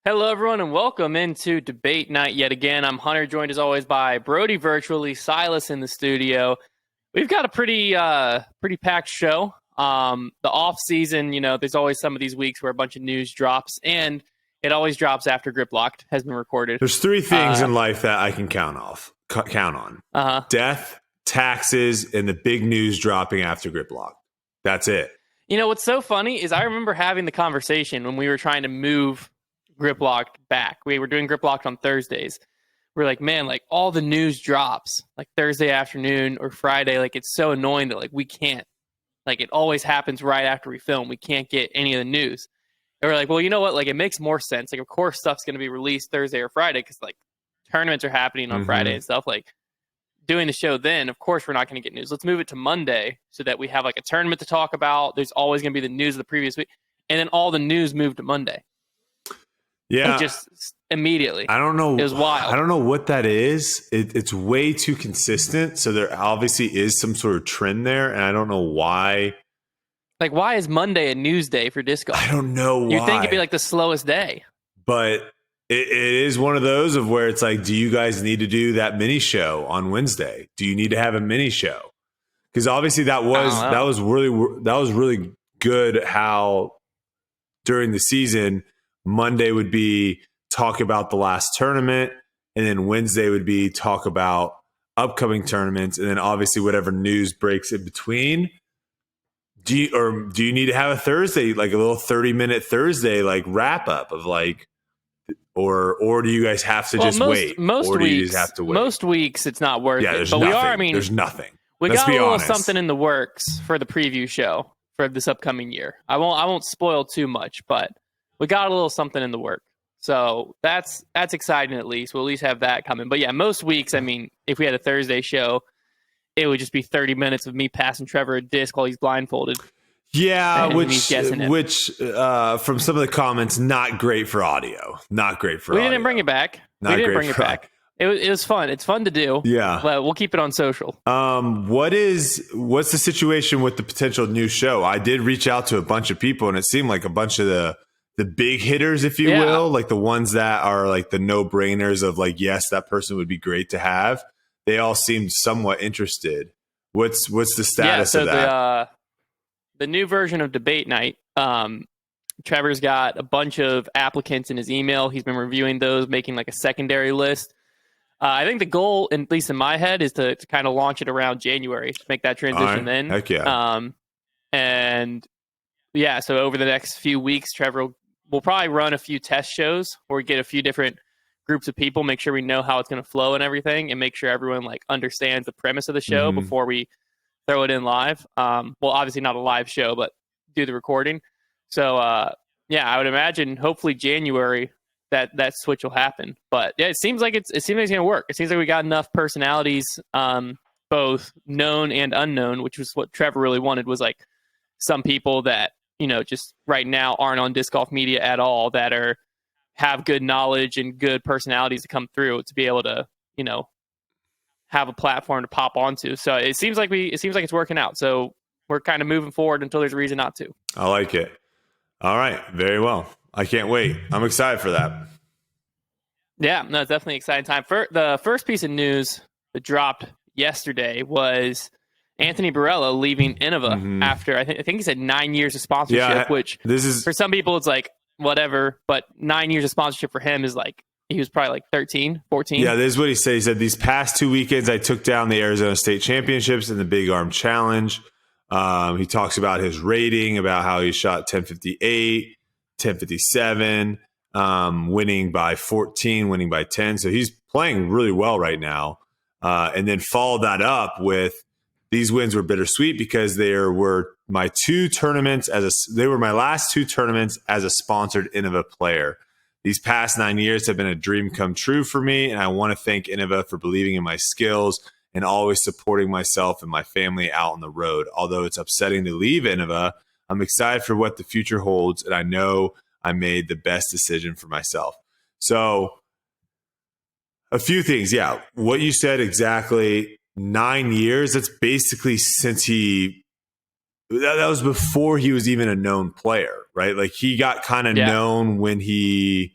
Hello, everyone, and welcome into debate night yet again. I'm Hunter, joined as always by Brodie virtually, Silas in the studio. We've got a pretty packed show. The off season, there's always some of these weeks where a bunch of news drops, and it always drops after Grip Locked has been recorded. There's three things in life that I can count on: death, taxes, and the big news dropping after Grip Locked. That's it. You know what's so funny is I remember having the conversation when we were trying to move Grip Locked back. We were doing Grip Locked on Thursdays. We're like, man, like all the news drops like Thursday afternoon or Friday. Like it's so annoying that like we can't, like it always happens right after we film. We can't get any of the news. And we're like, well, you know what? Like it makes more sense. Like of course stuff's going to be released Thursday or Friday because like tournaments are happening on Friday and stuff. Like doing the show then, of course we're not going to get news. Let's move it to Monday so that we have like a tournament to talk about. There's always going to be the news of the previous week. And then all the news moved to Monday. Yeah, like just immediately. I don't know. It was wild. I don't know what that is. It's way too consistent. So there obviously is some sort of trend there, and I don't know why. Like, why is Monday a news day for disc golf? I don't know why. You'd think it'd be like the slowest day. But it is one of those of where it's like, do you guys need to do that mini show on Wednesday? Do you need to have a mini show? Because obviously that was really good. How during the season, Monday would be talk about the last tournament, and then Wednesday would be talk about upcoming tournaments, and then obviously whatever news breaks in between. Do you need to have a Thursday, like a little 30-minute Thursday like wrap up of like, or do you guys have to just wait? Most or do weeks, you just have to wait? Most weeks it's not worth it. But nothing. There's nothing. We Let's got a be little honest. something in the works for the preview show for this upcoming year. I won't spoil too much, but we got a little something in the work. So that's exciting at least. We'll at least have that coming. But yeah, most weeks, I mean, if we had a Thursday show, it would just be 30 minutes of me passing Trevor a disc while he's blindfolded. Yeah, which from some of the comments, not great for audio. Not great for audio. We didn't bring it back. It was fun. It's fun to do. Yeah. But we'll keep it on social. What's the situation with the potential new show? I did reach out to a bunch of people, and it seemed like a bunch of the big hitters, if you will, like the ones that are like the no-brainers of like, yes, that person would be great to have. They all seemed somewhat interested. What's the status of that? The new version of Debate Night, Trevor's got a bunch of applicants in his email. He's been reviewing those, making like a secondary list. I think the goal, at least in my head, is to kind of launch it around January, to make that transition then. Heck yeah. And yeah, so over the next few weeks, Trevor will probably run a few test shows or get a few different groups of people, make sure we know how it's going to flow and everything, and make sure everyone like understands the premise of the show before we throw it in live. Well, obviously not a live show, but do the recording. So yeah, I would imagine hopefully January that switch will happen. But yeah, it seems like it's going to work. It seems like we got enough personalities, both known and unknown, which was what Trevor really wanted, was like some people that, just right now aren't on disc golf media at all, that have good knowledge and good personalities to come through to be able to, have a platform to pop onto. So it seems like it's working out. So we're kind of moving forward until there's a reason not to. I like it. All right. Very well. I can't wait. I'm excited for that. Yeah, no, it's definitely an exciting time. The first piece of news that dropped yesterday was Anthony Barela leaving Innova after, I think he said 9 years of sponsorship, which for some people it's like, whatever, but 9 years of sponsorship for him is like, he was probably like 13, 14. Yeah, this is what he said. He said, these past 2 weekends, I took down the Arizona State Championships and the Big Arm Challenge. He talks about his rating, about how he shot 1058, 1057, winning by 14, winning by 10. So he's playing really well right now. And then followed that up with, these wins were bittersweet because they were my last two tournaments as a sponsored Innova player. These past 9 years have been a dream come true for me, and I want to thank Innova for believing in my skills and always supporting myself and my family out on the road. Although it's upsetting to leave Innova, I'm excited for what the future holds, and I know I made the best decision for myself. So a few things. Yeah, what you said exactly, 9 years, that's basically since that was before he was even a known player, right? Like he got kind of known when he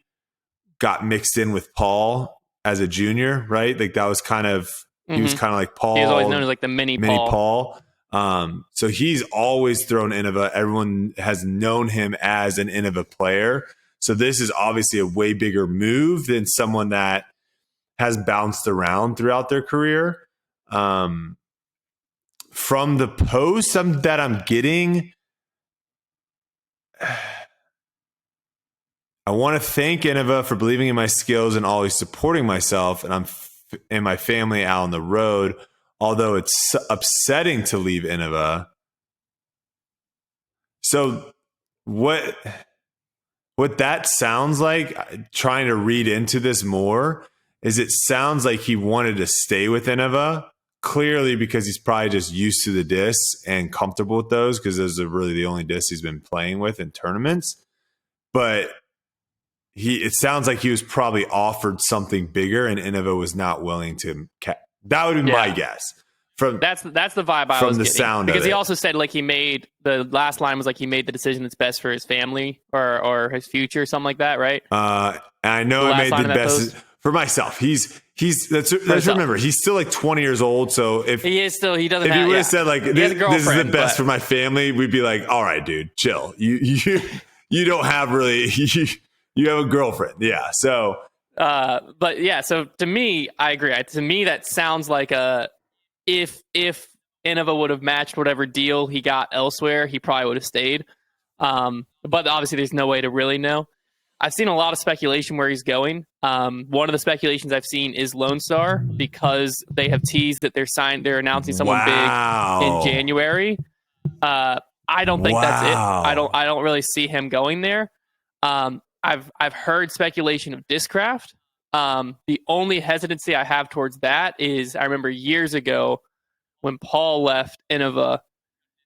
got mixed in with Paul as a junior, right? Like that was kind of, he was kind of like Paul. He was always known as like the mini Paul. So he's always thrown Innova. Everyone has known him as an Innova player. So this is obviously a way bigger move than someone that has bounced around throughout their career. From the posts that I'm getting, I want to thank Innova for believing in my skills and always supporting myself and my family out on the road. Although it's upsetting to leave Innova. So what that sounds like, trying to read into this more, is it sounds like he wanted to stay with Innova, clearly because he's probably just used to the discs and comfortable with those, because those are really the only discs he's been playing with in tournaments. But it sounds like he was probably offered something bigger and Innova was not willing to. That would be my guess. That's the vibe I was getting. Sound because he also said like he made the last line was like he made the decision that's best for his family or his future, something like that, right? I know I made the best for myself. Let's remember, he's still like 20 years old. So if he doesn't, if he would have said like this is the best for my family, we'd be like, all right, dude, chill. You don't have really you have a girlfriend, yeah. So, but yeah, so to me, I agree. To me, that sounds like if Innova would have matched whatever deal he got elsewhere, he probably would have stayed. But obviously, there's no way to really know. I've seen a lot of speculation where he's going. One of the speculations I've seen is Lone Star, because they have teased that they're announcing someone big in January. I don't think that's it. I don't really see him going there. I've heard speculation of Discraft. The only hesitancy I have towards that is I remember years ago when Paul left Innova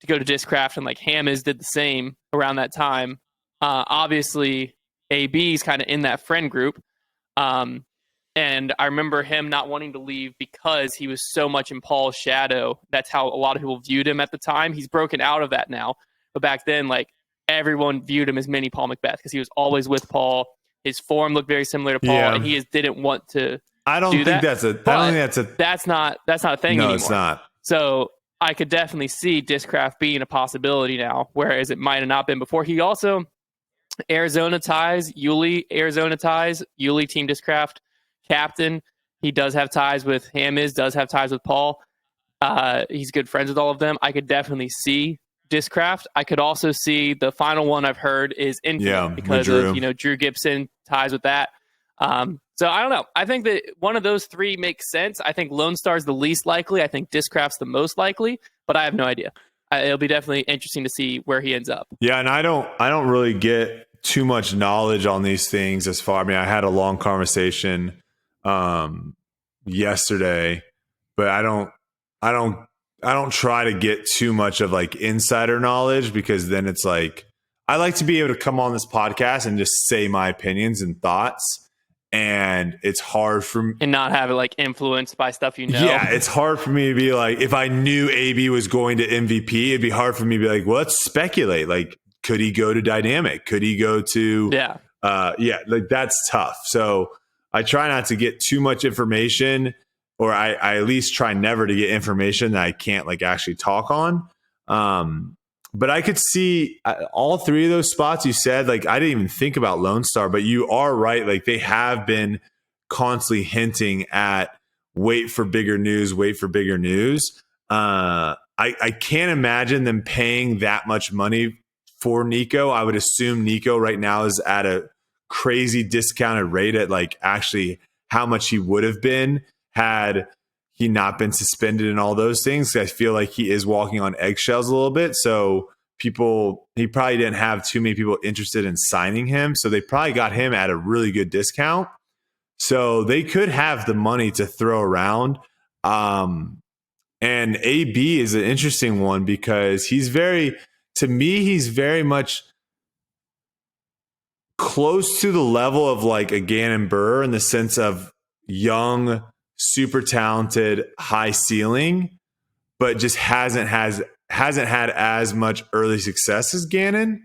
to go to Discraft, and like Hammers did the same around that time. Obviously, AB's kind of in that friend group. And I remember him not wanting to leave because he was so much in Paul's shadow. That's how a lot of people viewed him at the time. He's broken out of that now. But back then, like, everyone viewed him as mini Paul McBeth because he was always with Paul. His form looked very similar to Paul, and he just didn't want to. I don't think that's a that's not a thing anymore. No, it's not. So I could definitely see Discraft being a possibility now, whereas it might have not been before. He also Arizona ties, Yuli Team Discraft captain. He does have ties with does have ties with Paul. He's good friends with all of them. I could definitely see Discraft. I could also see the final one I've heard is Infinite because of Drew Gibson ties with that. So I don't know. I think that one of those three makes sense. I think Lone Star's the least likely. I think Discraft's the most likely, but I have no idea. It'll be definitely interesting to see where he ends up. Yeah, and I don't really get too much knowledge on these things as far. I mean, I had a long conversation yesterday, but I don't try to get too much of like insider knowledge, because then it's like I like to be able to come on this podcast and just say my opinions and thoughts. And it's hard for me, and not have it like influenced by stuff Yeah, it's hard for me to be like, if I knew AB was going to MVP, it'd be hard for me to be like, well, let's speculate. Like, could he go to Dynamic? Could he go to like that's tough. So I try not to get too much information, or I at least try never to get information that I can't like actually talk on. But I could see all three of those spots you said. Like, I didn't even think about Lone Star, but you are right. Like, they have been constantly hinting at wait for bigger news. I can't imagine them paying that much money for Nico. I would assume Nico right now is at a crazy discounted rate at like actually how much he would have been had he not been suspended and all those things. I feel like he is walking on eggshells a little bit. So he probably didn't have too many people interested in signing him. So they probably got him at a really good discount. So they could have the money to throw around. And AB is an interesting one because he's very much close to the level of like a Gannon Burr in the sense of young, super talented, high ceiling, but just hasn't had as much early success as Gannon.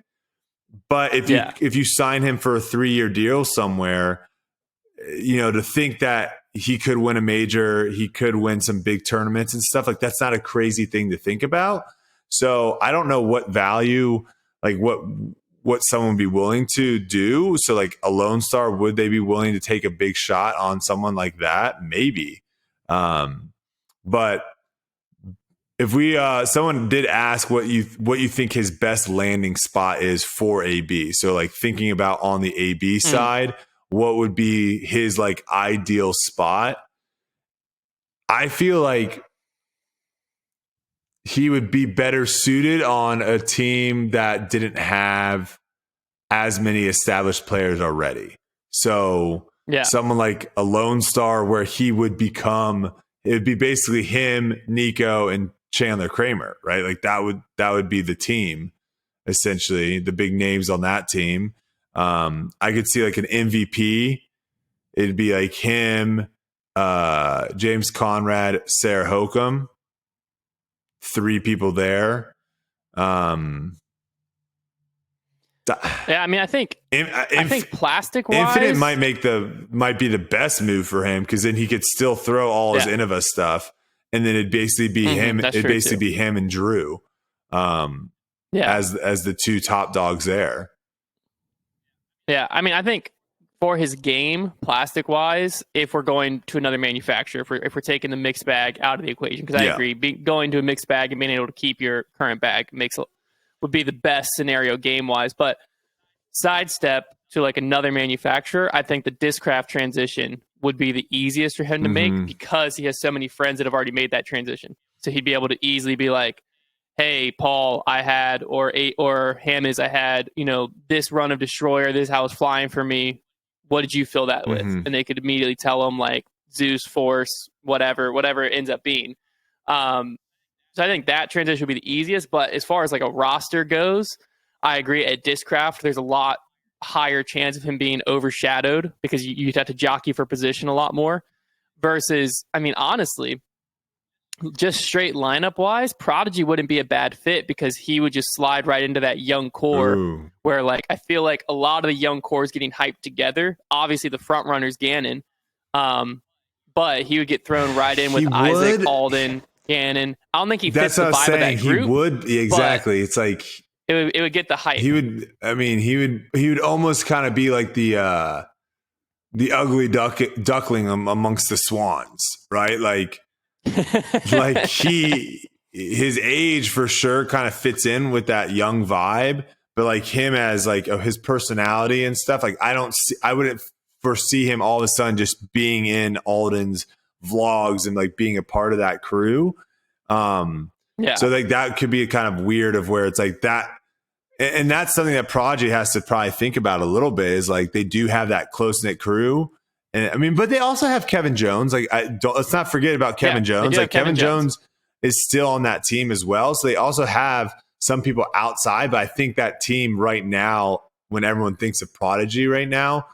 But if you sign him for a 3-year deal somewhere, to think that he could win a major, he could win some big tournaments and stuff, like that's not a crazy thing to think about. So I don't know what value, like what someone would be willing to do. So like a Lone Star, would they be willing to take a big shot on someone like that? Maybe. But if we someone did ask what you think his best landing spot is for AB. So like thinking about on the AB side, what would be his like ideal spot? I feel like he would be better suited on a team that didn't have as many established players already. So someone like a Lone Star, where he would become, it would be basically him, Nico, and Chandler Kramer, right? Like that would be the team, essentially, the big names on that team. I could see like an MVP. It'd be like him, James Conrad, Sarah Hokum. 3 people there. Yeah, I mean, I think plastic-wise, Infinite might be the best move for him, because then he could still throw all his Innova stuff, and then it'd basically be him. It'd basically be him and Drew, as the 2 top dogs there. Yeah, I mean, I think for his game, plastic-wise, if we're going to another manufacturer, if we're taking the mixed bag out of the equation, because I agree, going to a mixed bag and being able to keep your current bag would be the best scenario game-wise. But sidestep to like another manufacturer, I think the Discraft transition would be the easiest for him to make, because he has so many friends that have already made that transition. So he'd be able to easily be like, hey, Paul, I had, or Hammers, I had, this run of Destroyer, this is how it's flying for me. What did you fill that with? And they could immediately tell him like Zeus, Force, whatever it ends up being. So I think that transition would be the easiest. But as far as like a roster goes, I agree. At Discraft, there's a lot higher chance of him being overshadowed, because you'd have to jockey for position a lot more. Versus, I mean, honestly, just straight lineup wise, Prodigy wouldn't be a bad fit, because he would just slide right into that young core where like I feel like a lot of the young core is getting hyped together. Obviously the front runner's Gannon, but he would get thrown right in with Isaac, Alden, Gannon. I don't think he fits the vibe of that group. He would, exactly. It's like it would get the hype. He would almost kind of be like the ugly duckling amongst the swans, right? Like his age for sure kind of fits in with that young vibe, but like him as like his personality and stuff, like I wouldn't foresee him all of a sudden just being in Alden's vlogs and like being a part of that crew. So like that could be a kind of weird of where it's like that. And that's something that Prodigy has to probably think about a little bit, is like they do have that close knit crew. And I mean, but they also have Kevin Jones. Like, let's not forget about Kevin Jones. Like Kevin Jones is still on that team as well. So they also have some people outside. But I think that team right now, when everyone thinks of Prodigy right now,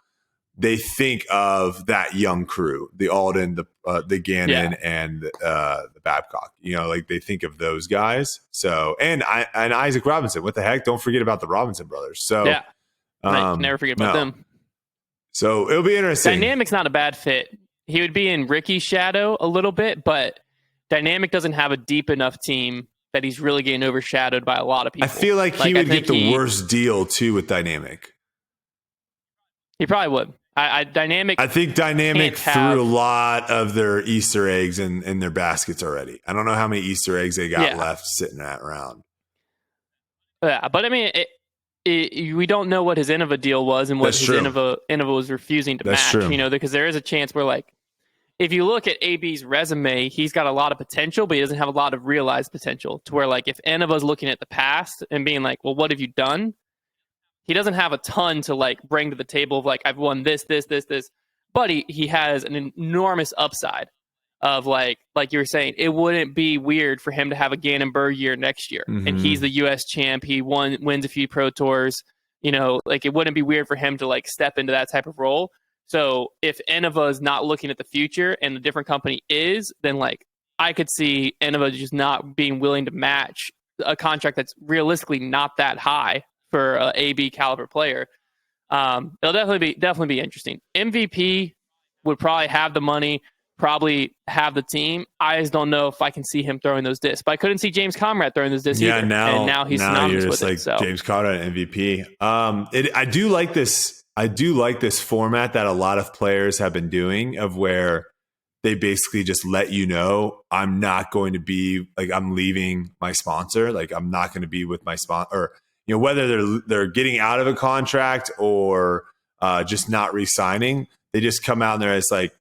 they think of that young crew, the Alden, the Gannon, and the Babcock. Like they think of those guys. So and Isaac Robinson. What the heck? Don't forget about the Robinson brothers. So never forget about them. So it'll be interesting. Dynamic's not a bad fit. He would be in Ricky's shadow a little bit, but Dynamic doesn't have a deep enough team that he's really getting overshadowed by a lot of people. I feel like he would get the worst deal too with Dynamic. He probably would. I think Dynamic threw a lot of their Easter eggs in their baskets already. I don't know how many Easter eggs they got left sitting around. Yeah, but I mean, we don't know what his Innova deal was and what his Innova was refusing to match. True. Because there is a chance where, like, if you look at AB's resume, he's got a lot of potential, but he doesn't have a lot of realized potential. To where, like, if Innova's looking at the past and being like, well, what have you done? He doesn't have a ton to like bring to the table of like, I've won this, but he has an enormous upside of like you were saying, it wouldn't be weird for him to have a Gannon-Berg year next year. And he's the US champ. He wins a few pro tours, like it wouldn't be weird for him to like step into that type of role. So if Innova is not looking at the future and a different company is, then like I could see Innova just not being willing to match a contract that's realistically not that high for a AB caliber player. It'll definitely be interesting. MVP, would probably have the money, probably have the team. I just don't know if I can see him throwing those discs. But I couldn't see James Conrad throwing those discs either. And now he's synonymous you're with just it. like So. James Conrad MVP. I do like this. I do like this format that a lot of players have been doing, of where they basically just let you know, I'm not going to be, like, I'm leaving my sponsor. Like, I'm not going to be with my sponsor, or, whether they're getting out of a contract or just not re-signing. They just come out and they're just like,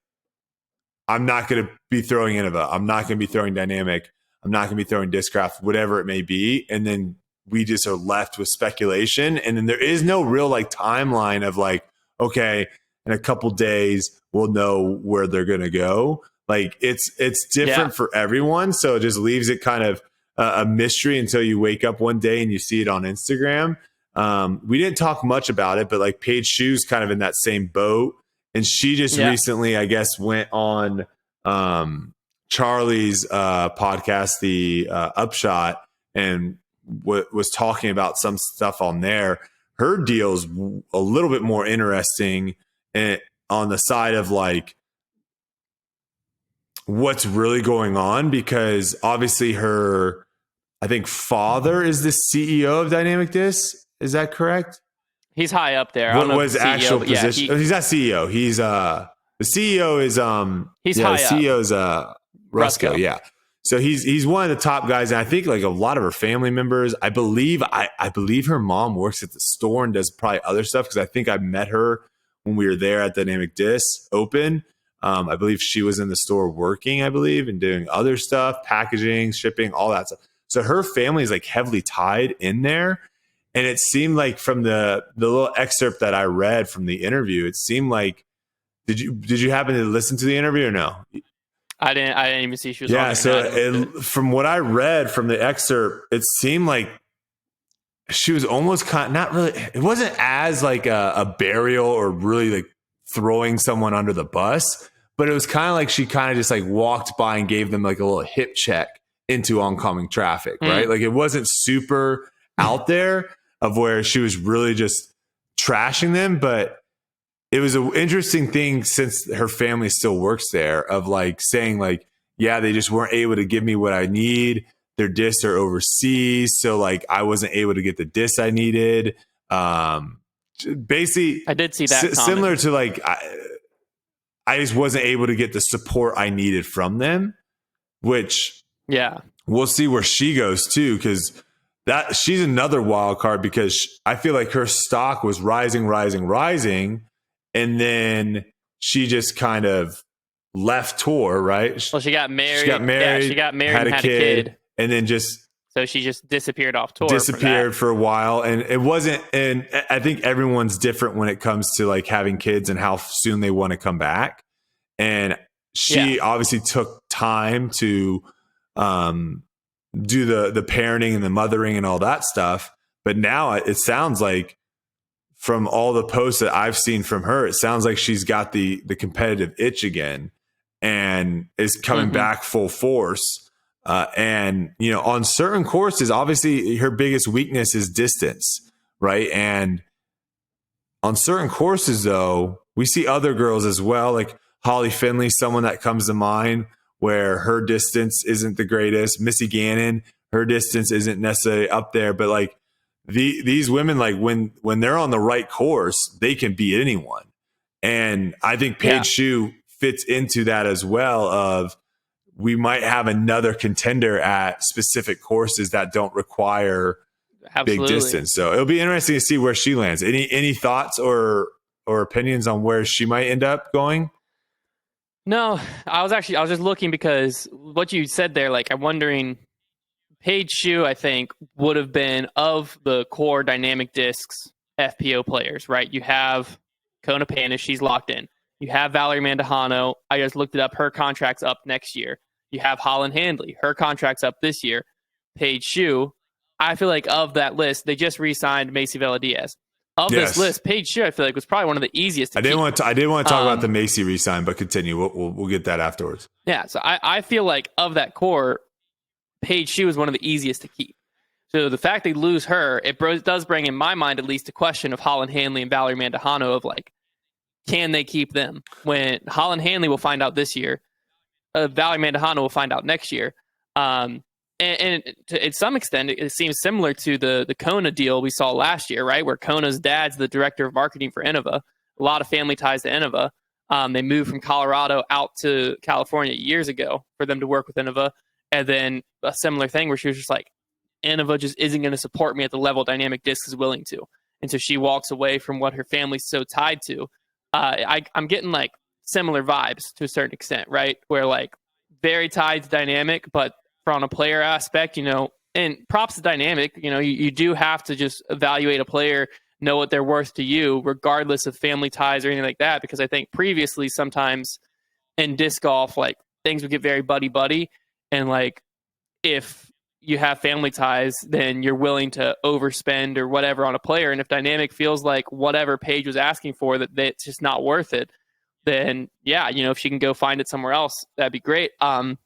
I'm not going to be throwing Innova. I'm not going to be throwing Dynamic. I'm not going to be throwing Discraft, whatever it may be. And then we just are left with speculation. And then there is no real like timeline of like, okay, in a couple days, we'll know where they're going to go. Like it's different for everyone. So it just leaves it kind of a mystery until you wake up one day and you see it on Instagram. We didn't talk much about it, but like Paige Shu's kind of in that same boat. And she just recently, I guess, went on Charlie's podcast, the Upshot, and was talking about some stuff on there. Her deal's a little bit more interesting on the side of like what's really going on, because obviously her, I think, father is the CEO of Dynamic Disc. Is that correct? He's high up there. What was actual position? He's not CEO. He's the CEO is he's high CEO's Rusco. Yeah. So he's one of the top guys, and I think like a lot of her family members. I believe her mom works at the store and does probably other stuff, because I think I met her when we were there at Dynamic Disc Open. I believe she was in the store working, I believe, and doing other stuff, packaging, shipping, all that stuff. So her family is like heavily tied in there. And it seemed like from the little excerpt that I read from the interview, it seemed like, did you happen to listen to the interview or no? I didn't even see she was on there. So from what I read from the excerpt, it seemed like she was almost not really, it wasn't as like a burial or really like throwing someone under the bus, but it was kind of like she kind of just like walked by and gave them like a little hip check into oncoming traffic, right? Like it wasn't super out there of where she was really just trashing them, but it was an interesting thing, since her family still works there, of like saying like, yeah, they just weren't able to give me what I need. Their discs are overseas, so like I wasn't able to get the discs I needed. Basically, I did see that similar to like I just wasn't able to get the support I needed from them, which we'll see where she goes too, because that she's another wild card, because I feel like her stock was rising, and then she just kind of left tour, right? Well, she got married. She got married, had a kid, and then so she just disappeared off tour. Disappeared for a while, and it wasn't. And I think everyone's different when it comes to like having kids and how soon they want to come back. And she obviously took time to do the parenting and the mothering and all that stuff. But now it sounds like, from all the posts that I've seen from her, it sounds like she's got the competitive itch again and is coming back full force. And, on certain courses, obviously her biggest weakness is distance, right? And on certain courses, though, we see other girls as well, like Holly Finley, someone that comes to mind, where her distance isn't the greatest. Missy Gannon, her distance isn't necessarily up there, but like these women, like when they're on the right course, they can beat anyone. And I think Paige Shu fits into that as well, of we might have another contender at specific courses that don't require big distance. So it'll be interesting to see where she lands. Any thoughts or opinions on where she might end up going? No, I was just looking, because what you said there, like I'm wondering, Paige Shu, I think, would have been of the core Dynamic Discs FPO players, right? You have Kona Panis, she's locked in. You have Valerie Mandujano. I just looked it up. Her contract's up next year. You have Holland Handley. Her contract's up this year. Paige Shu, I feel like of that list, they just re-signed Macy Vela-Diaz. Of this list, Paige Shu, I feel like, was probably one of the easiest. I did want to talk about the Macy re-sign, but continue. We'll get that afterwards. Yeah, so I feel like of that core, Paige Shu is one of the easiest to keep. So the fact they lose her, it does bring, in my mind at least, a question of Holland Handley and Valerie Mandujano, of like, can they keep them? When Holland Hanley will find out this year, Valerie Mandahano will find out next year. And to some extent, it seems similar to the Kona deal we saw last year, right? Where Kona's dad's the director of marketing for Innova. A lot of family ties to Innova. They moved from Colorado out to California years ago for them to work with Innova. And then a similar thing where she was just like, Innova just isn't going to support me at the level Dynamic Disc is willing to. And so she walks away from what her family's so tied to. I'm getting like similar vibes to a certain extent, right? Where like very tied to Dynamic, but from a player aspect, and props to Dynamic, you do have to just evaluate a player, know what they're worth to you, regardless of family ties or anything like that. Because I think previously sometimes in disc golf, like things would get very buddy, and like if you have family ties, then you're willing to overspend or whatever on a player. And if Dynamic feels like whatever Paige was asking for, that it's just not worth it, then yeah, if she can go find it somewhere else, that'd be great. I'm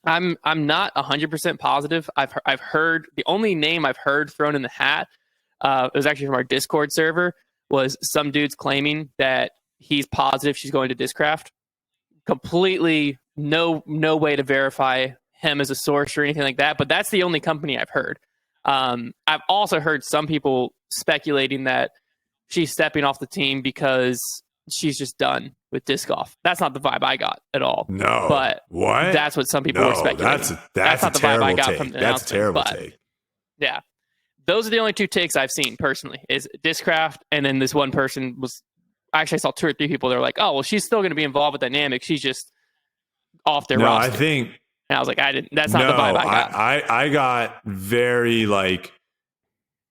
not 100% positive. I've heard the only name I've heard thrown in the hat. It was actually from our Discord server. Was some dudes claiming that he's positive she's going to Discraft. Completely no way to verify him as a source or anything like that. But that's the only company I've heard. I've also heard some people speculating that she's stepping off the team because she's just done with disc golf. That's not the vibe I got at all. No, but what? That's what some people were speculating. That's not the vibe I got take. from the That's a terrible but, take. Yeah, those are the only two takes I've seen personally. Is Discraft, and then this one person was. Actually, I saw 2 or 3 people. They're like, "Oh, well, she's still going to be involved with Dynamic. She's just off their roster." I think. And I was like, I didn't. That's not the vibe I got. I got very like.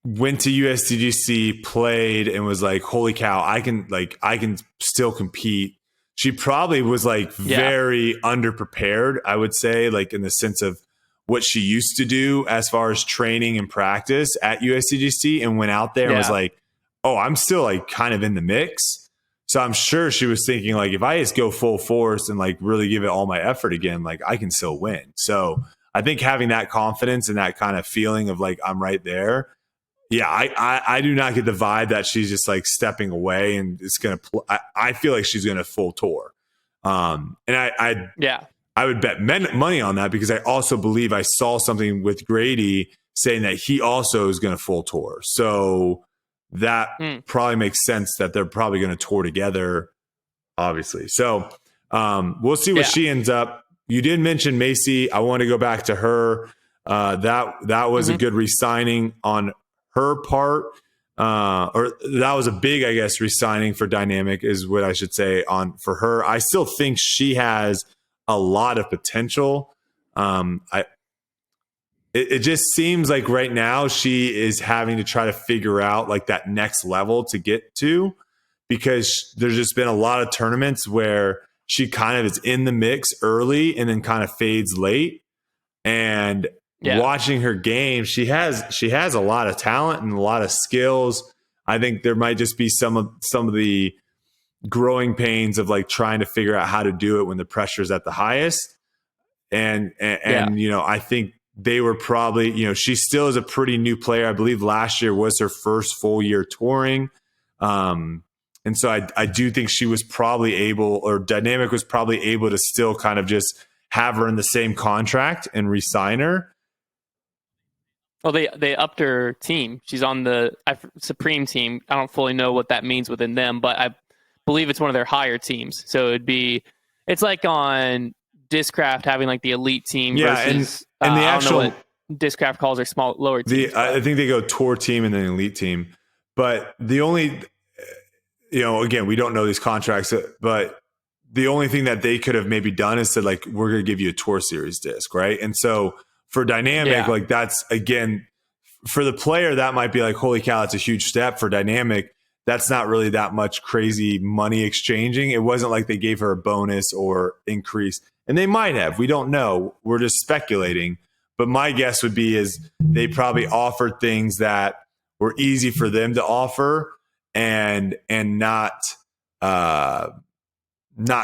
Went to USDGC, played, and was like, "Holy cow! I can still compete." She probably was like very underprepared, I would say, like in the sense of what she used to do as far as training and practice at USDGC, and went out there and was like, "Oh, I'm still like kind of in the mix." So I'm sure she was thinking like, if I just go full force and like really give it all my effort again, like I can still win. So I think having that confidence and that kind of feeling of like I'm right there. Yeah, I do not get the vibe that she's just like stepping away and it's going to I feel like she's going to full tour. And I would bet money on that because I also believe I saw something with Grady saying that he also is going to full tour. So that probably makes sense that they're probably going to tour together, obviously. So we'll see what she ends up. You did mention Macy. I want to go back to her. That was a good re-signing on her part, or that was a big, I guess, re-signing for Dynamic is what I should say for her. I still think she has a lot of potential. It just seems like right now she is having to try to figure out like that next level to get to, because there's just been a lot of tournaments where she kind of is in the mix early and then kind of fades late. And watching her game, she has a lot of talent and a lot of skills. I think there might just be some of the growing pains of like trying to figure out how to do it when the pressure is at the highest. And I think they were probably, she still is a pretty new player. I believe last year was her first full year touring. And so I do think she was probably able, or Dynamic was probably able to still kind of just have her in the same contract and re-sign her. Well, they upped her team. She's on the Supreme team. I don't fully know what that means within them, but I believe it's one of their higher teams. So it's like on Discraft having like the elite team versus and the actual I don't know what Discraft calls their small lower teams. I think they go tour team and then elite team. But the only, again, we don't know these contracts, but the only thing that they could have maybe done is said like, we're going to give you a tour series disc, right? And so for Dynamic, like that's, again, for the player, that might be like, holy cow, that's a huge step. For Dynamic, that's not really that much crazy money exchanging. It wasn't like they gave her a bonus or increase. And they might have. We don't know. We're just speculating. But my guess would be is they probably offered things that were easy for them to offer and not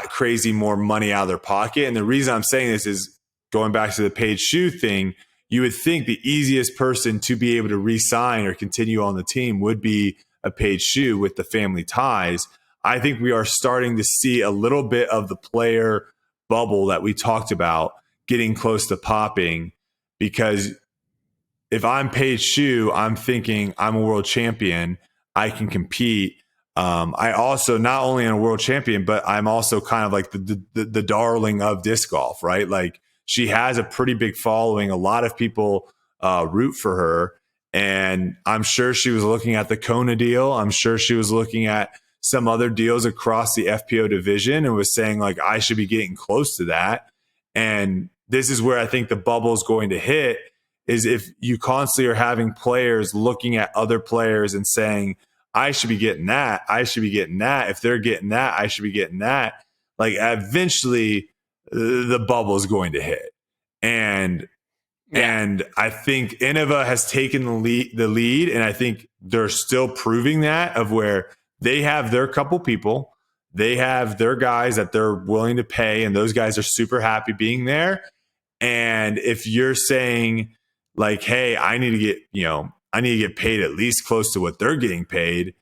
crazy more money out of their pocket. And the reason I'm saying this is going back to the Paige Shoe thing. You would think the easiest person to be able to re-sign or continue on the team would be a Paige Shoe with the family ties. I think we are starting to see a little bit of the player bubble that we talked about getting close to popping, because if I'm Paige Shue, I'm thinking I'm a world champion. I can compete. I also not only am a world champion, but I'm also kind of like the darling of disc golf, right? Like she has a pretty big following. A lot of people root for her. And I'm sure she was looking at the Kona deal. I'm sure she was looking at some other deals across the FPO division and was saying like, I should be getting close to that. And this is where I think the bubble is going to hit, is if you constantly are having players looking at other players and saying, I should be getting that. I should be getting that. If they're getting that, I should be getting that. Like eventually the bubble is going to hit. And I think Innova has taken the lead. And I think they're still proving that, of where they have their couple people, they have their guys that they're willing to pay, and those guys are super happy being there. And if you're saying like, hey, I need to get paid at least close to what they're getting paid,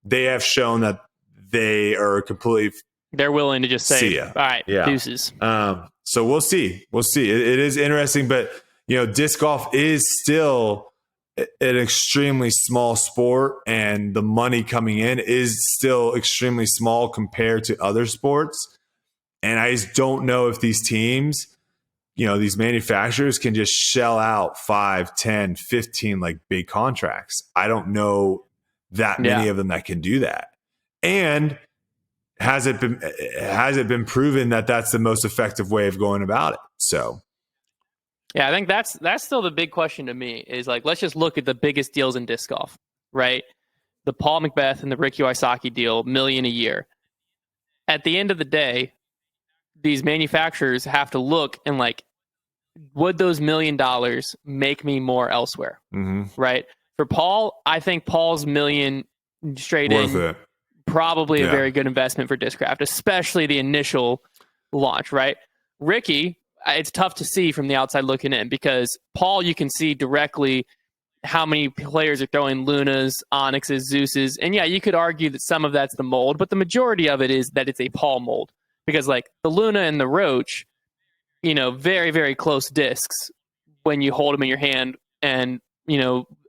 they have shown that they are completely, they're willing to just say, all right, deuces. So we'll see. It is interesting, but disc golf is still an extremely small sport, and the money coming in is still extremely small compared to other sports. And I just don't know if these teams, these manufacturers can just shell out 5, 10, 15 like big contracts. I don't know that many of them that can do that. And has it been proven that that's the most effective way of going about it? So yeah, I think that's still the big question to me, is like, let's just look at the biggest deals in disc golf, right? The Paul Macbeth and the Ricky Wysocki deal, $1 million a year. At the end of the day, these manufacturers have to look and like, would those $1 million make me more elsewhere? Mm-hmm. Right? For Paul, I think Paul's $1 million straight worth in, it. Probably a very good investment for Discraft, especially the initial launch, right? Ricky, it's tough to see from the outside looking in, because Paul, you can see directly how many players are throwing Lunas, Onyxes, Zeuses. And yeah, you could argue that some of that's the mold, but the majority of it is that it's a Paul mold, because like the Luna and the Roach, very, very close discs when you hold them in your hand. And,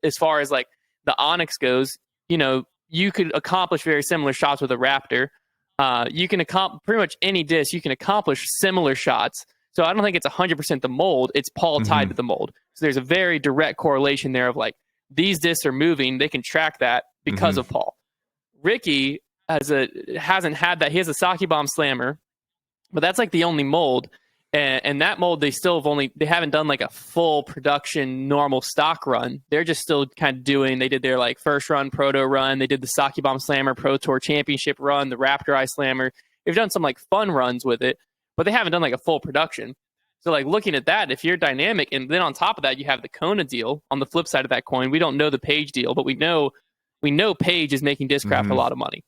as far as like the Onyx goes, you could accomplish very similar shots with a Raptor. You can accomplish pretty much any disc. You can accomplish similar shots. So I don't think it's 100% the mold. It's Paul tied to the mold. So there's a very direct correlation there of like, these discs are moving. They can track that because of Paul. Ricky hasn't had that. He has a Saki Bomb Slammer, but that's like the only mold. And that mold, they haven't done like a full production normal stock run. They're just still kind of they did their like first run proto run. They did the Saki Bomb Slammer Pro Tour Championship run, the Raptor Eye Slammer. They've done some like fun runs with it, but they haven't done like a full production. So like looking at that, if you're dynamic, and then on top of that, you have the Kona deal on the flip side of that coin. We don't know the Page deal, but we know Page is making Discraft a lot of money.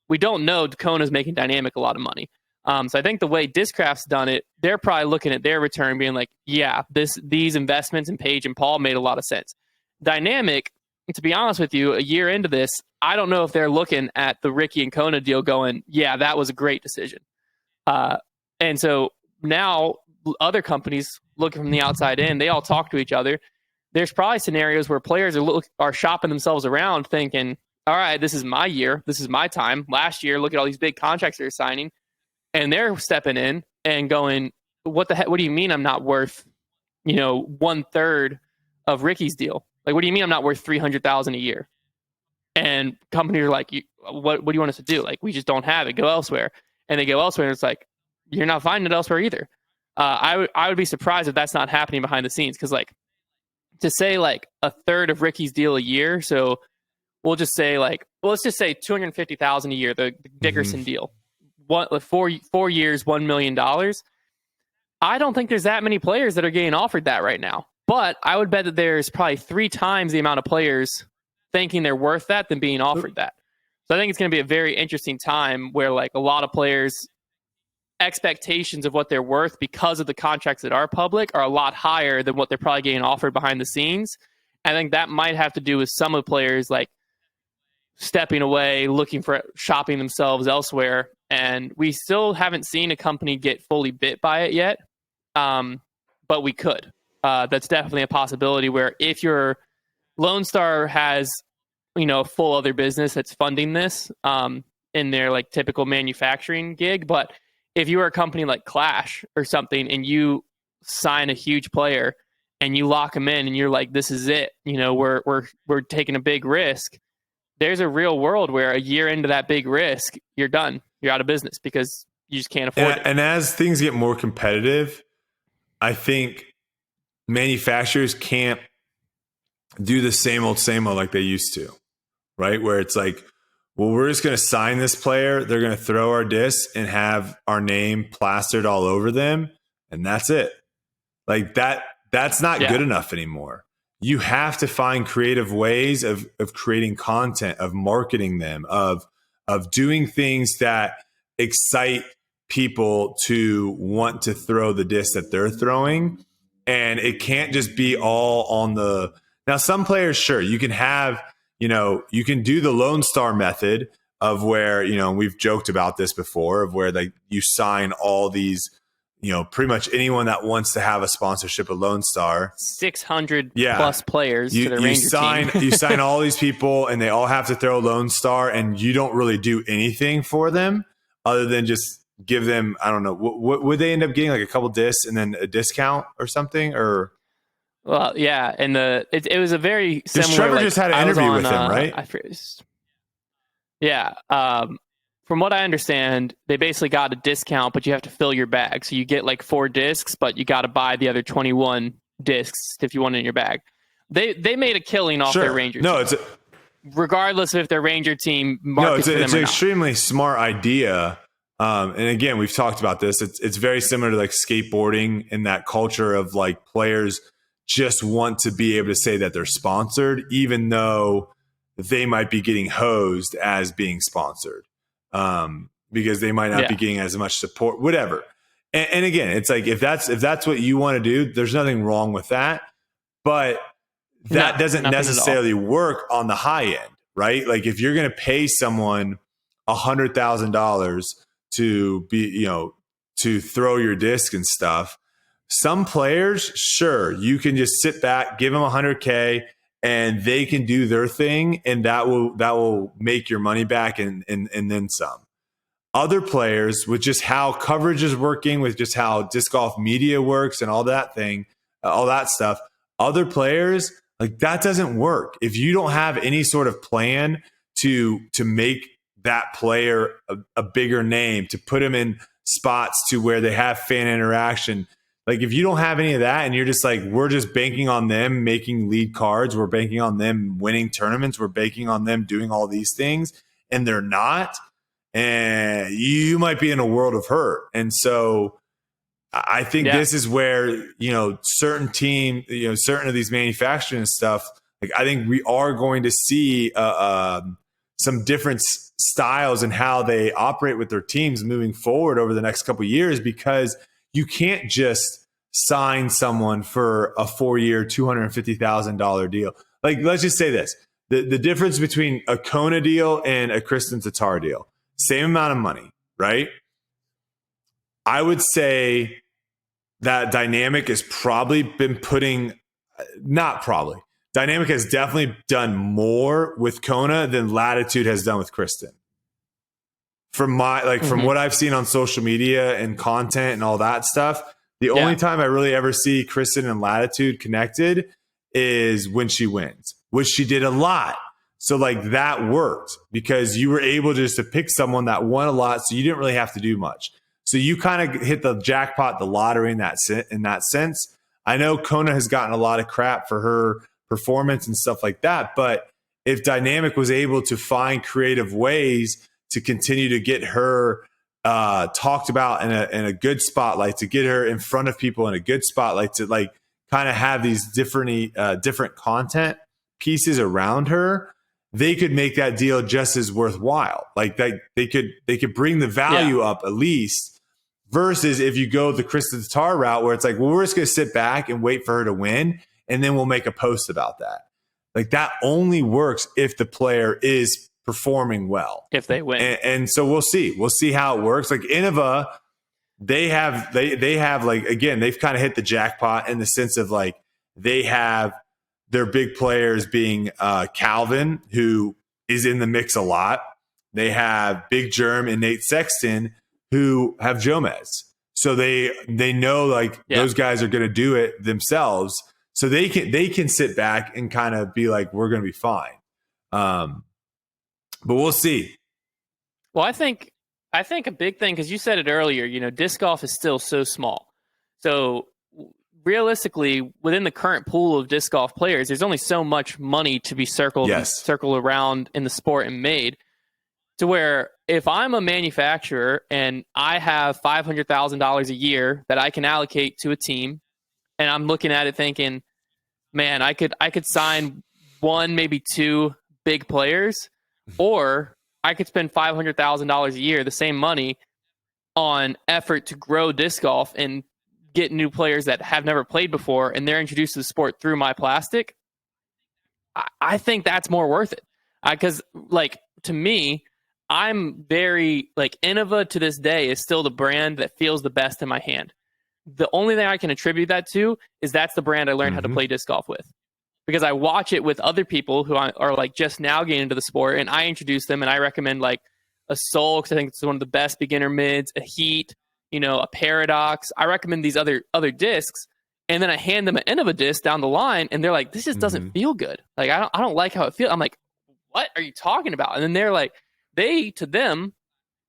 We don't know Kona's making Dynamic a lot of money. So I think the way Discraft's done it, they're probably looking at their return being like, yeah, these investments in Page and Paul made a lot of sense. Dynamic, to be honest with you, a year into this, I don't know if they're looking at the Ricky and Kona deal going, yeah, that was a great decision. And so now other companies looking from the outside in, they all talk to each other. There's probably scenarios where players are shopping themselves around thinking, all right, this is my year. This is my time. Last year, look at all these big contracts they're signing. And they're stepping in and going, what the heck? What do you mean I'm not worth, 1/3 of Ricky's deal? Like, what do you mean I'm not worth $300,000 a year? And companies are like, what do you want us to do? Like, we just don't have it. Go elsewhere. And they go elsewhere, and it's like, you're not finding it elsewhere either. I would be surprised if that's not happening behind the scenes, because like to say like 1/3 of Ricky's deal a year. So we'll just say let's just say $250,000 a year, the Dickerson deal. 4 years, $1 million. I don't think there's that many players that are getting offered that right now. But I would bet that there's probably 3 times the amount of players thinking they're worth that than being offered that. So I think it's going to be a very interesting time where like a lot of players' expectations of what they're worth because of the contracts that are public are a lot higher than what they're probably getting offered behind the scenes. I think that might have to do with some of the players like stepping away, looking for shopping themselves elsewhere. And we still haven't seen a company get fully bit by it yet. But we could. That's definitely a possibility where if your Lone Star has, a full other business that's funding this in their like typical manufacturing gig. But if you are a company like Clash or something and you sign a huge player and you lock them in and you're like, this is it, we're taking a big risk. There's a real world where a year into that big risk, you're done. You're out of business because you just can't afford it. And as things get more competitive, I think manufacturers can't do the same old like they used to, right? Where it's like, well, we're just going to sign this player. They're going to throw our discs and have our name plastered all over them. And that's it. Like that's not good enough anymore. You have to find creative ways of creating content, of marketing them, of doing things that excite people to want to throw the disc that they're throwing. And it can't just be all on the... Now, some players, sure, you can have, you can do the Lone Star method of where, we've joked about this before, of where like you sign all these, pretty much anyone that wants to have a sponsorship of Lone Star. 600 plus players to the Ranger team. You sign all these people and they all have to throw Lone Star and you don't really do anything for them other than just give them, I don't know, what would they end up getting, like a couple discs and then a discount or something? Or... Well, yeah, and it was a very similar... Trevor just had an interview with him, right? Yeah. From what I understand, they basically got a discount, but you have to fill your bag. So you get like 4 discs, but you got to buy the other 21 discs if you want it in your bag. They made a killing off their Ranger team. Regardless of if their Ranger team markets for them or not. It's an extremely smart idea. And again, we've talked about this. It's very similar to like skateboarding in that culture of like players just want to be able to say that they're sponsored, even though they might be getting hosed as being sponsored, because they might not be getting as much support, whatever. And again, it's like, if that's what you want to do, there's nothing wrong with that, but that doesn't necessarily work on the high end, right? Like if you're going to pay someone $100,000 to be, to throw your disc and stuff, some players, sure, you can just sit back, give them $100K, and they can do their thing, and that will make your money back and then some. Other players, with just how coverage is working, with just how disc golf media works and all that stuff, other players, like that doesn't work. If you don't have any sort of plan to make that player a bigger name, to put them in spots to where they have fan interaction. Like if you don't have any of that and you're just like, we're just banking on them making lead cards, we're banking on them winning tournaments, we're banking on them doing all these things, and they're not, and you might be in a world of hurt. And so I think this is where, certain certain of these manufacturing stuff, like I think we are going to see some different styles in how they operate with their teams moving forward over the next couple of years, because you can't just sign someone for a 4-year, $250,000 deal. Like, let's just say this. The difference between a Kona deal and a Kristen Tatar deal, same amount of money, right? I would say that Dynamic has probably been Dynamic has definitely done more with Kona than Latitude has done with Kristen. From what I've seen on social media and content and all that stuff, the only time I really ever see Kristen and Latitude connected is when she wins, which she did a lot. So like that worked because you were able just to pick someone that won a lot, so you didn't really have to do much. So you kind of hit the jackpot, the lottery in that sense. I know Kona has gotten a lot of crap for her performance and stuff like that, but if Dynamic was able to find creative ways to continue to get her talked about in a good spotlight, to get her in front of people in a good spotlight, to like kind of have these different content pieces around her, they could make that deal just as worthwhile. Like they could bring the value up at least, versus if you go the Kristen Tatar route where it's like, well, we're just going to sit back and wait for her to win, and then we'll make a post about that. Like that only works if the player is performing well if they win. And so we'll see how it works. Like Innova, they have like, again, they've kind of hit the jackpot in the sense of like they have their big players being Calvin, who is in the mix a lot. They have Big Germ and Nate Sexton, who have Jomez. So they know like those guys are going to do it themselves. So they can sit back and kind of be like, we're going to be fine. But we'll see. Well, I think a big thing, because you said it earlier, you know, disc golf is still so small. So realistically, within the current pool of disc golf players, there's only so much money to be circled around in the sport and made, to where if I'm a manufacturer and I have $500,000 a year that I can allocate to a team, and I'm looking at it thinking, man, I could sign one, maybe two big players, or I could spend $500,000 a year, the same money, on effort to grow disc golf and get new players that have never played before, and they're introduced to the sport through my plastic. I think that's more worth it. Because, like, to me, I'm very, like, Innova to this day is still the brand that feels the best in my hand. The only thing I can attribute that to is that's the brand I learned how to play disc golf with. Because I watch it with other people who are like just now getting into the sport, and I introduce them, and I recommend like a Soul, because I think it's one of the best beginner mids, a Heat, you know, a Paradox. I recommend these other discs, and then I hand them an Innova disc down the line, and they're like, this just doesn't feel good. Like, I don't like how it feels. I'm like, what are you talking about? And then they're like, to them,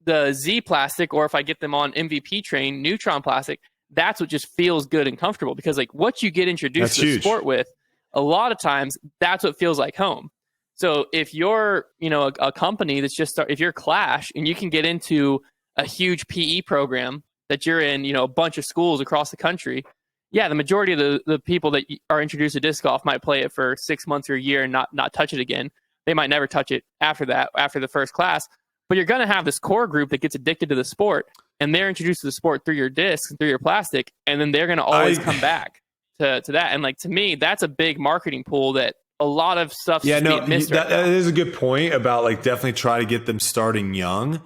the Z plastic, or if I get them on MVP train, Neutron plastic, that's what just feels good and comfortable, because like what you get introduced to the sport with, a lot of times that's what feels like home. So if you're, you know, a company that's if you're Clash and you can get into a huge PE program that you're in, you know, a bunch of schools across the country, yeah, the majority of the people that are introduced to disc golf might play it for 6 months or a year and not touch it again. They might never touch it after that, after the first class. But you're going to have this core group that gets addicted to the sport, and they're introduced to the sport through your discs and through your plastic, and then they're going to always come back to that. And like, to me, that's a big marketing pool that a lot of stuff missed. That is a good point about like definitely try to get them starting young.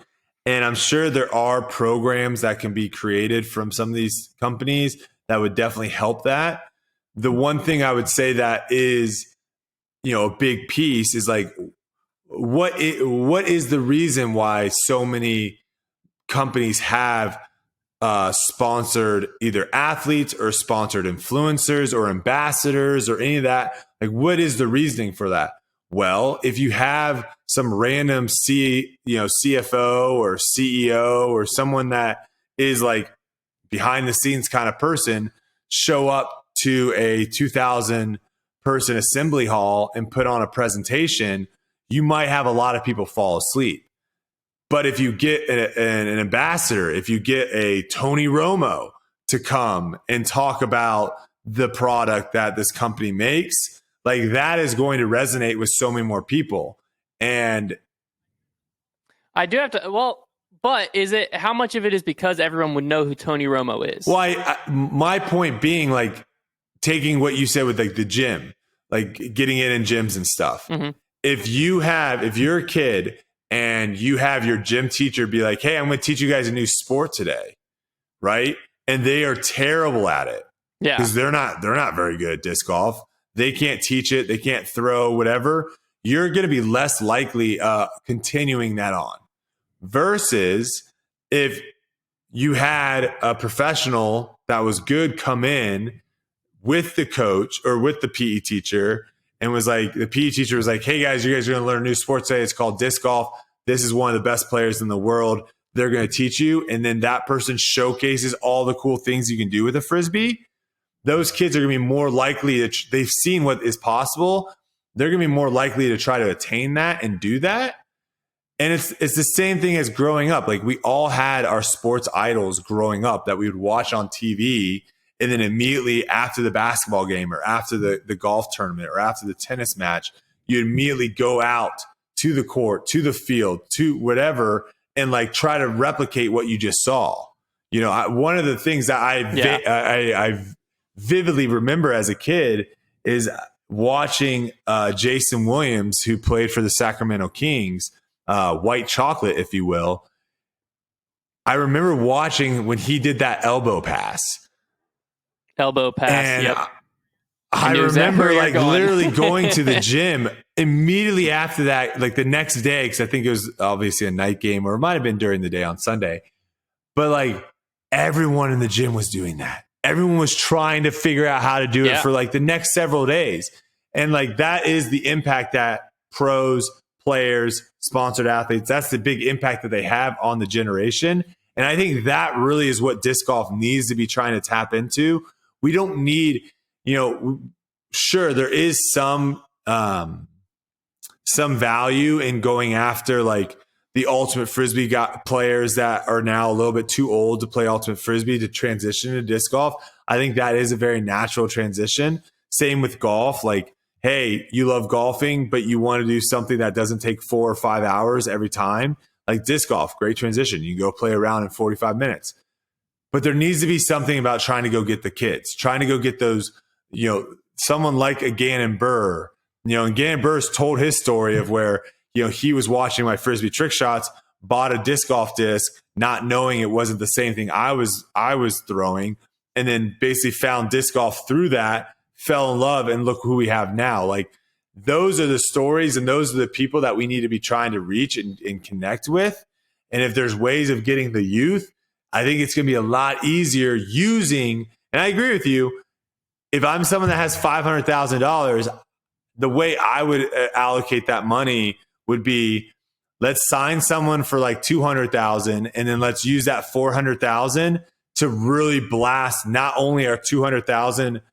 And I'm sure there are programs that can be created from some of these companies that would definitely help that. The one thing I would say that is, you know, a big piece is like, what is the reason why so many companies have sponsored either athletes or sponsored influencers or ambassadors or any of that? Like, what is the reasoning for that? Well, if you have some random CFO or CEO or someone that is like behind the scenes kind of person show up to a 2,000 person assembly hall and put on a presentation, you might have a lot of people fall asleep. But if you get an ambassador, if you get a Tony Romo to come and talk about the product that this company makes, like, that is going to resonate with so many more people. And I do have to, but is it, how much of it is because everyone would know who Tony Romo is? Well, my point being, like, taking what you said with like the gym, like getting it in gyms and stuff. Mm-hmm. If you're a kid and you have your gym teacher be like, hey, I'm going to teach you guys a new sport today, right? And they are terrible at it. Yeah. Because they're not very good at disc golf. They can't teach it. They can't throw, whatever. You're going to be less likely continuing that on. Versus if you had a professional that was good come in with the coach or with the PE teacher, and was like, the PE teacher was like, hey guys, you guys are going to learn a new sport today. It's called disc golf. This is one of the best players in the world. They're going to teach you. And then that person showcases all the cool things you can do with a Frisbee. Those kids are going to be more likely to, they've seen what is possible. They're going to be more likely to try to attain that and do that. And it's the same thing as growing up. Like, we all had our sports idols growing up that we would watch on TV. And then immediately after the basketball game or after the golf tournament or after the tennis match, you immediately go out to the court, to the field, to whatever, and like try to replicate what you just saw. You know, one of the things that I vividly remember as a kid is watching Jason Williams, who played for the Sacramento Kings. white chocolate, if you will. I remember watching when he did that elbow pass. And yep. I remember like literally going to the gym immediately after that, like the next day, because I think it was obviously a night game, or it might have been during the day on Sunday. But like everyone in the gym was doing that. Everyone was trying to figure out how to do it for like the next several days. And like that is the impact that pros, players, sponsored athletes, that's the big impact that they have on the generation. And I think that really is what disc golf needs to be trying to tap into. We don't need, sure, there is some value in going after like the ultimate frisbee players that are now a little bit too old to play ultimate frisbee to transition to disc golf. I think that is a very natural transition. Same with golf. Like, hey, you love golfing, but you want to do something that doesn't take 4 or 5 hours every time. Like disc golf, great transition. You can go play around in 45 minutes. But there needs to be something about trying to go get the kids, trying to go get those, someone like a Gannon Burr. And Gannon Burr's told his story of where, he was watching my frisbee trick shots, bought a disc golf disc, not knowing it wasn't the same thing I was throwing, and then basically found disc golf through that, fell in love, and look who we have now. Like those are the stories and those are the people that we need to be trying to reach and connect with. And if there's ways of getting the youth, I think it's going to be a lot easier using, and I agree with you, if I'm someone that has $500,000, the way I would allocate that money would be, let's sign someone for like 200,000 and then let's use that 400,000 to really blast not only our 200,000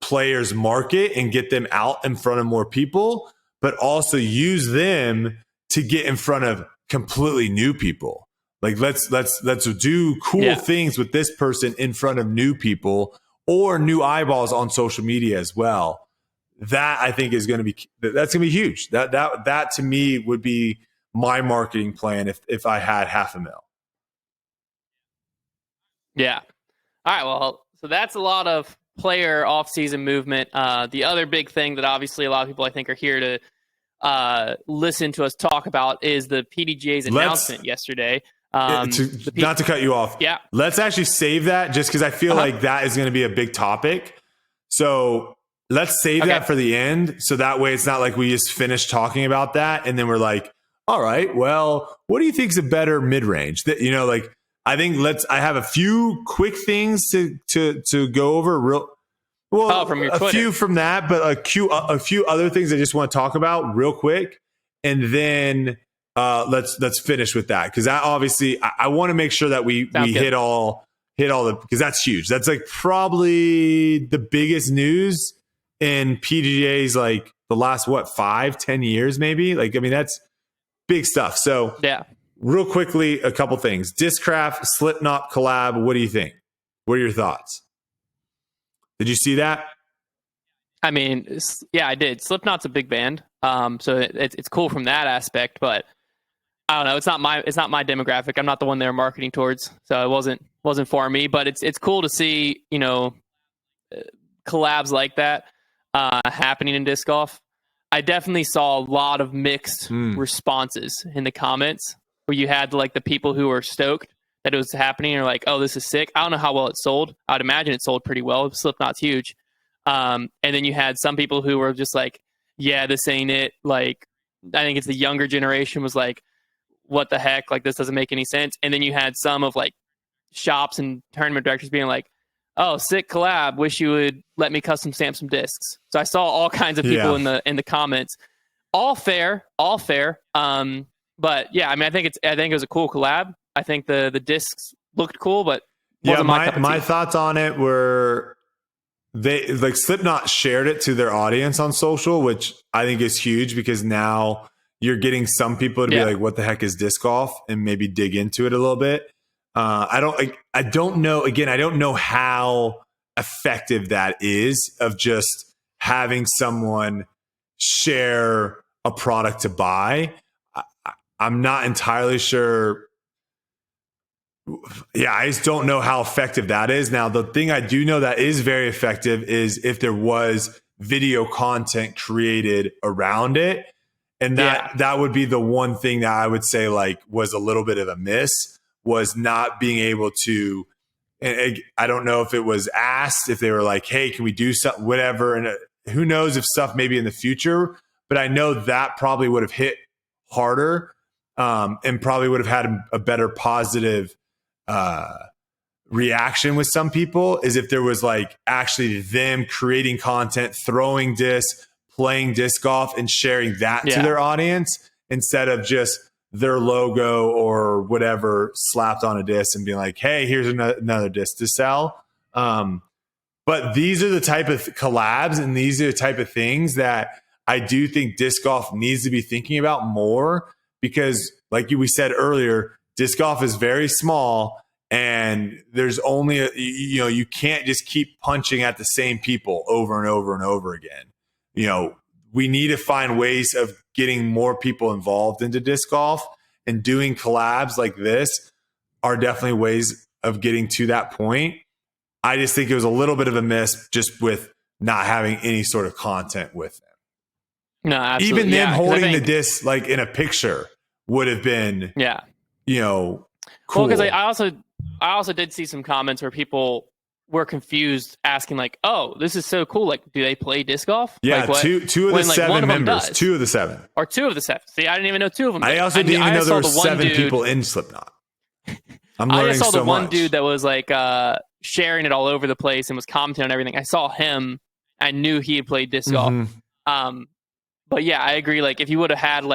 players market and get them out in front of more people, but also use them to get in front of completely new people. Like let's do cool things with this person in front of new people or new eyeballs on social media as well. That I think is going to be, that's going to be huge. That to me would be my marketing plan if I had $500,000. Yeah. All right. Well, so that's a lot of player off-season movement. The other big thing that obviously a lot of people I think are here to listen to us talk about is the PDGA's announcement yesterday. Not to cut you off. Yeah. Let's actually save that just because I feel like that is going to be a big topic. So let's save that for the end. So that way it's not like we just finish talking about that and then we're like, all right, well, what do you think is a better mid-range? That, I think I have a few quick things to go over from your Twitter. A few from that, but a few other things I just want to talk about real quick. And then let's finish with that. Cause that obviously I want to make sure that we hit all the, because that's huge. That's like probably the biggest news in PDGA's like the last 5-10 years maybe. Like, I mean, that's big stuff. So yeah, real quickly, a couple things. Discraft, Slipknot collab. What do you think? What are your thoughts? Did you see that? I mean, yeah, I did. Slipknot's a big band, so it's cool from that aspect. But I don't know. It's not my demographic. I'm not the one they're marketing towards, so it wasn't for me. But it's cool to see collabs like that happening in disc golf. I definitely saw a lot of mixed responses in the comments where you had like the people who were stoked that it was happening or like, oh, this is sick. I don't know how well it sold. I'd imagine it sold pretty well. Slipknot's huge. And then you had some people who were just like, yeah, this ain't it. Like, I think it's the younger generation was like, what the heck? Like, this doesn't make any sense. And then you had some of like shops and tournament directors being like, oh, sick collab. Wish you would let me custom stamp some discs. So I saw all kinds of people in the comments. All fair. But yeah, I mean, I think it was a cool collab. I think the discs looked cool, but wasn't my cup of tea. My thoughts on it were they like Slipknot shared it to their audience on social, which I think is huge because now you're getting some people to be like, what the heck is disc golf, and maybe dig into it a little bit. I don't know. Again, I don't know how effective that is of just having someone share a product to buy. I'm not entirely sure. Yeah, I just don't know how effective that is. Now, the thing I do know that is very effective is if there was video content created around it. And that would be the one thing that I would say like was a little bit of a miss, was not being able to, and I don't know if it was asked, if they were like, hey, can we do something, whatever. And who knows if stuff maybe in the future, but I know that probably would have hit harder, and probably would have had a better positive reaction with some people, is if there was like actually them creating content, throwing discs, playing disc golf, and sharing that to their audience, instead of just their logo or whatever slapped on a disc and being like, hey, here's another disc to sell. But these are the type of collabs, and these are the type of things that I do think disc golf needs to be thinking about more, because like we said earlier, disc golf is very small, and there's only you can't just keep punching at the same people over and over and over again. We need to find ways of getting more people involved into disc golf, and doing collabs like this are definitely ways of getting to that point. I just think it was a little bit of a miss just with not having any sort of content with them. No, absolutely. Even them holding the disc like in a picture would have been, cool. Well, because I also did see some comments where people were confused, asking like, "Oh, this is so cool! Like, do they play disc golf?" Yeah, like, two of the seven members, 2 of the 7, or 2 of the 7. See, I didn't even know 2 of them. I also didn't even know there were 7 people in Slipknot. I'm learning so much. I just saw the one dude that was like sharing it all over the place and was commenting on everything. I saw him. I knew he had played disc golf. But yeah, I agree. Like, if you would have had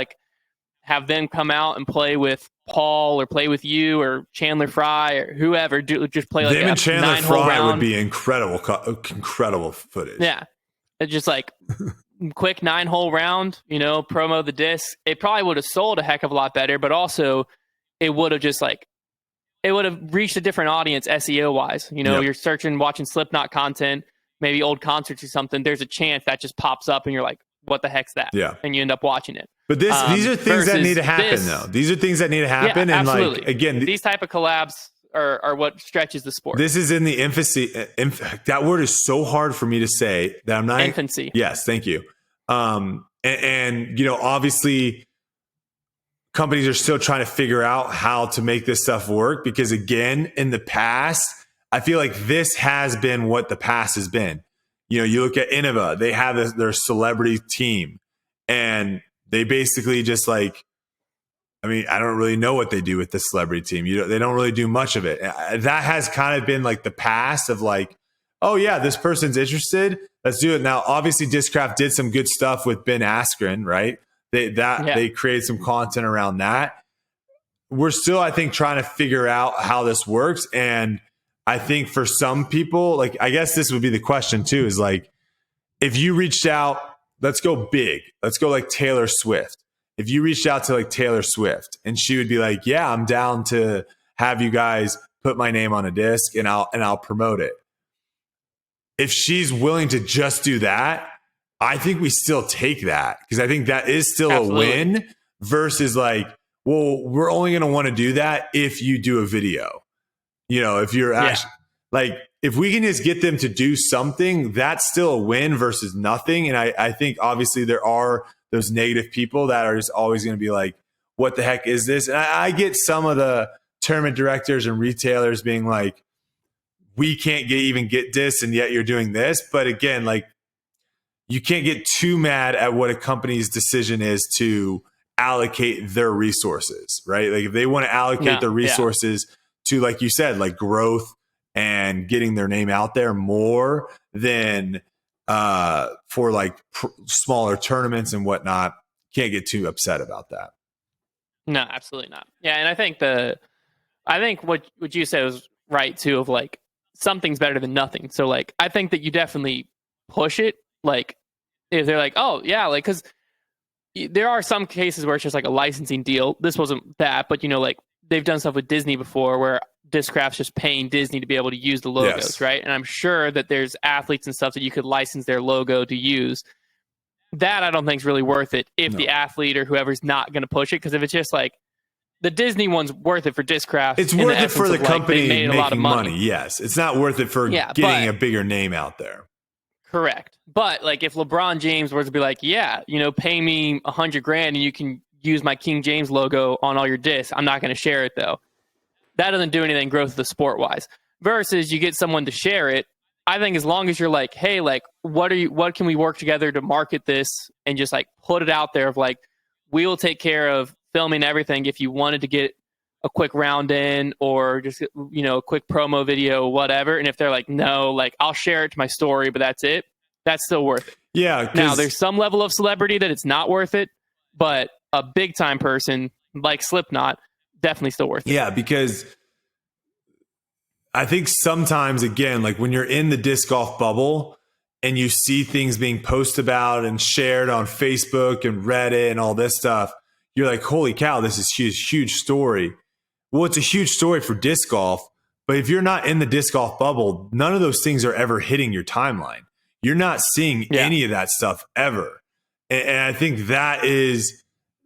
have them come out and play with Paul or play with you or Chandler Fry or whoever, just play like them and Chandler 9-hole Fry round. Would be incredible footage. Yeah, it's just like quick 9-hole round. Promo the disc. It probably would have sold a heck of a lot better, but also it would have just it would have reached a different audience SEO wise. You're searching, watching Slipknot content, maybe old concerts or something. There's a chance that just pops up and you're like, what the heck's that? Yeah. And you end up watching it. But these are things that need to happen, though. These are things that need to happen. Yeah, and absolutely. Again, these type of collabs are what stretches the sport. This is in the infancy. That word is so hard for me to say that I'm not. Infancy. Yes. Thank you. And obviously companies are still trying to figure out how to make this stuff work, because again, in the past, I feel like this has been what the past has been. You look at Innova, they have their celebrity team, and they basically just I don't really know what they do with the celebrity team. They don't really do much of it. That has kind of been like the past of oh yeah, this person's interested, let's do it. Now, obviously Discraft did some good stuff with Ben Askren, right? They created some content around that. We're still, I think, trying to figure out how this works. And I think for some people, I guess this would be the question too, is if you reached out, let's go big. Let's go like Taylor Swift. If you reached out to Taylor Swift and she would be like, yeah, I'm down to have you guys put my name on a disc and I'll promote it. If she's willing to just do that, I think we still take that, because I think that is still Absolutely. a win versus we're only going to want to do that if you do a video. If you're actually if we can just get them to do something, that's still a win versus nothing. And I think obviously there are those negative people that are just always going to be like, what the heck is this? And I get some of the tournament directors and retailers being like, we can't even get this, and yet you're doing this. But again, you can't get too mad at what a company's decision is to allocate their resources, right? If they want to allocate their resources to, like you said, growth and getting their name out there more than for smaller tournaments and whatnot, can't get too upset about that. No, absolutely not. Yeah, and I think what you said was right too, of something's better than nothing. So I think that you definitely push it. If they're like, oh yeah, because there are some cases where it's just a licensing deal. This wasn't that, but they've done stuff with Disney before where Discraft's just paying Disney to be able to use the logos, right? And I'm sure that there's athletes and stuff that you could license their logo to use. That I don't think is really worth it if the athlete or whoever's not going to push it, because if it's just the Disney one's worth it for Discraft. It's worth it for the company making a lot of money. Yes, it's not worth it for getting a bigger name out there. Correct. But like if LeBron James were to be like, yeah, pay me $100,000 and you can use my King James logo on all your discs, I'm not going to share it though. That doesn't do anything growth of the sport wise. Versus you get someone to share it. I think as long as you're like, hey, like what can we work together to market this and just like put it out there of like, we will take care of filming everything if you wanted to get a quick round in or just a quick promo video, whatever. And if they're like, no, like I'll share it to my story, but that's it, that's still worth it. Yeah. Now there's some level of celebrity that it's not worth it, but a big time person like Slipknot, definitely still worth it. Yeah, because I think sometimes, again, like when you're in the disc golf bubble and you see things being posted about and shared on Facebook and Reddit and all this stuff, you're like, holy cow, this is huge story. Well, it's a huge story for disc golf, but if you're not in the disc golf bubble, none of those things are ever hitting your timeline. You're not seeing any of that stuff ever. And I think that is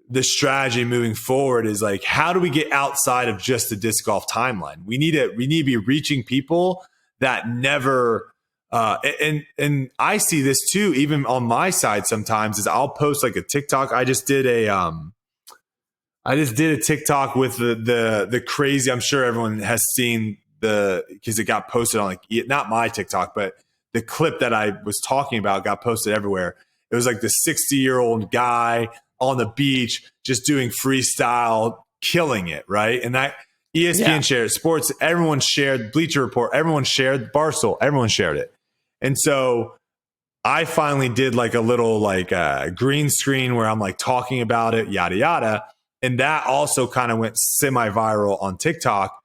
the strategy moving forward, is like, how do we get outside of just the disc golf timeline? We need to be reaching people that never, and I see this too, even on my side sometimes, is I'll post like a TikTok. I just did a TikTok with the crazy, I'm sure everyone has seen because it got posted on like, not my TikTok, but the clip that I was talking about got posted everywhere. It was like the 60-year-old guy on the beach just doing freestyle, killing it, right? And that ESPN shared, sports, everyone shared, Bleacher Report, everyone shared, Barstool, everyone shared it. And so I finally did like a little like green screen where I'm like talking about it, yada, yada. And that also kind of went semi-viral on TikTok.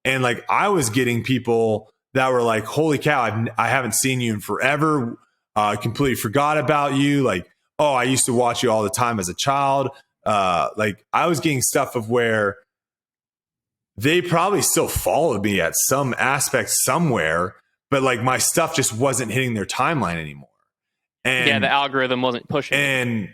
And like I was getting people that were like, holy cow, I haven't seen you in forever. I completely forgot about you. Like, oh, I used to watch you all the time as a child. Like I was getting stuff of where they probably still followed me at some aspect somewhere, but like my stuff just wasn't hitting their timeline anymore. And the algorithm wasn't pushing.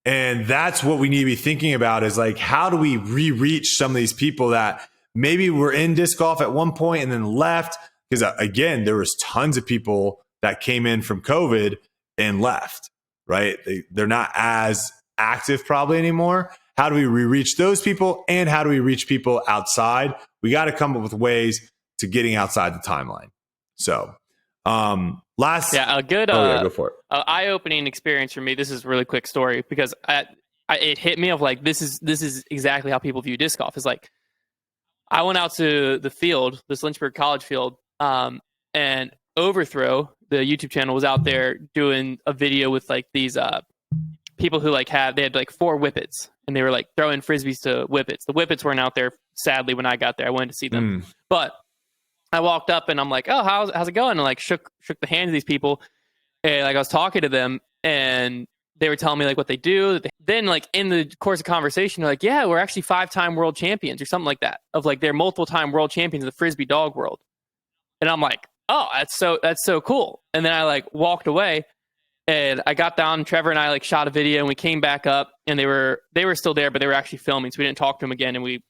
And that's what we need to be thinking about, is like, how do we re-reach some of these people that maybe were in disc golf at one point and then left? Because again, there was tons of people that came in from COVID and left, right? They're not as active probably anymore. How do we re-reach those people? And how do we reach people outside? We got to come up with ways to getting outside the timeline. So a good go for it. Eye-opening experience for me. This is a really quick story because it hit me of like, this is exactly how people view disc golf. Is like, I went out to the field, this Lynchburg College field, and Overthrow, the YouTube channel, was out there doing a video with like these people who like they had like 4 whippets, and they were like throwing frisbees to whippets. The whippets weren't out there, sadly, when I got there. I wanted to see them, but I walked up and I'm like, oh, how's it going? And like shook the hands of these people, and like I was talking to them, and they were telling me like what they do. Then like in the course of conversation, they're like, yeah, we're actually 5-time world champions or something like that. Of like they're multiple-time world champions of the frisbee dog world. And I'm like, oh, that's so cool. And then I like walked away, and I got down. Trevor and I like shot a video, and we came back up, and they were still there, but they were actually filming, so we didn't talk to them again. And we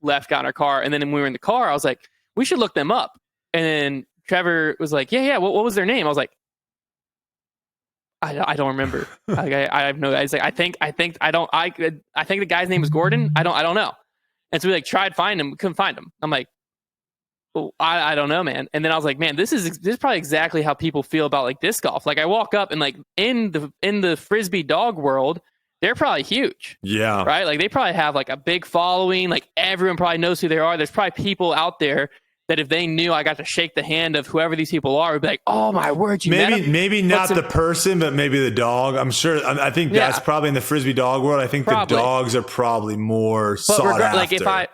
left, got in our car, and then when we were in the car, I was like, we should look them up. And then Trevor was like, yeah. What was their name? I was like, I don't remember. I have no. I was like, I think the guy's name was Gordon. I don't know. And so we like tried to find him, we couldn't find him. I'm like, well, I don't know, man. And then I was like, man, this is probably exactly how people feel about like disc golf. Like I walk up and like in the frisbee dog world, they're probably huge. Yeah. Right. Like they probably have like a big following. Like everyone probably knows who they are. There's probably people out there that if they knew I got to shake the hand of whoever these people are, would be like, oh my word, maybe not the person, but maybe the dog. I'm sure. I think that's probably in the frisbee dog world. I think the dogs are probably more sought after. Like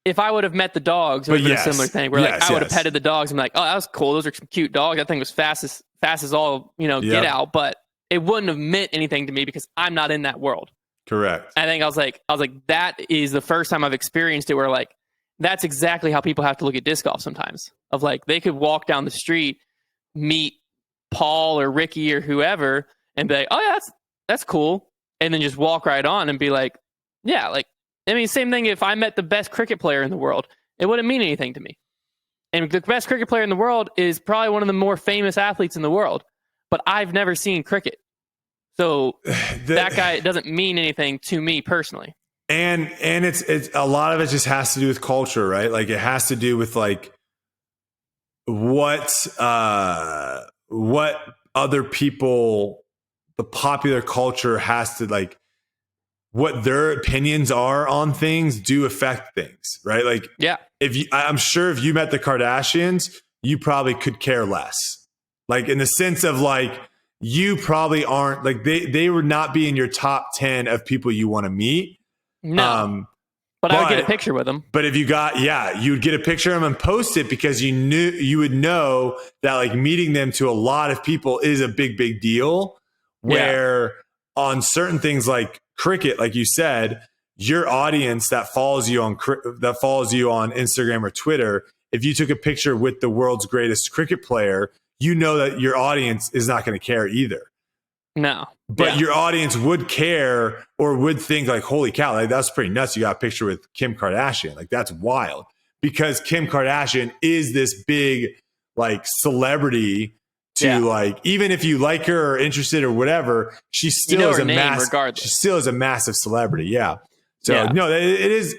if I would have met the dogs, it would have been a similar thing where like I would have petted the dogs and be like, oh, that was cool. Those are some cute dogs. That thing was fast as all, get out. But it wouldn't have meant anything to me because I'm not in that world. Correct. I think I was like, that is the first time I've experienced it where like, that's exactly how people have to look at disc golf sometimes. Of like, they could walk down the street, meet Paul or Ricky or whoever, and be like, oh yeah, that's cool. And then just walk right on and be like, yeah, like, I mean, same thing if I met the best cricket player in the world, it wouldn't mean anything to me. And the best cricket player in the world is probably one of the more famous athletes in the world. but I've never seen cricket. So that guy doesn't mean anything to me personally. And it's a lot of it just has to do with culture, right? Like it has to do with like what other people, the popular culture has to like, what their opinions are on things do affect things, right? Like, yeah, I'm sure if you met the Kardashians, you probably could care less. Like in the sense of like, you probably aren't like, they would not be in your top 10 of people you want to meet. No. But I would get a picture with them. But if you got, you would get a picture of them and post it because you would know that like meeting them to a lot of people is a big, big deal. Where on certain things like cricket, like you said, your audience that follows you on Instagram or Twitter, if you took a picture with the world's greatest cricket player, you know that your audience is not going to care either. No. But your audience would care or would think like, holy cow, like that's pretty nuts. You got a picture with Kim Kardashian. Like that's wild because Kim Kardashian is this big like celebrity to like, even if you like her or interested or whatever, she still is she still is a massive celebrity. Yeah. So no, it is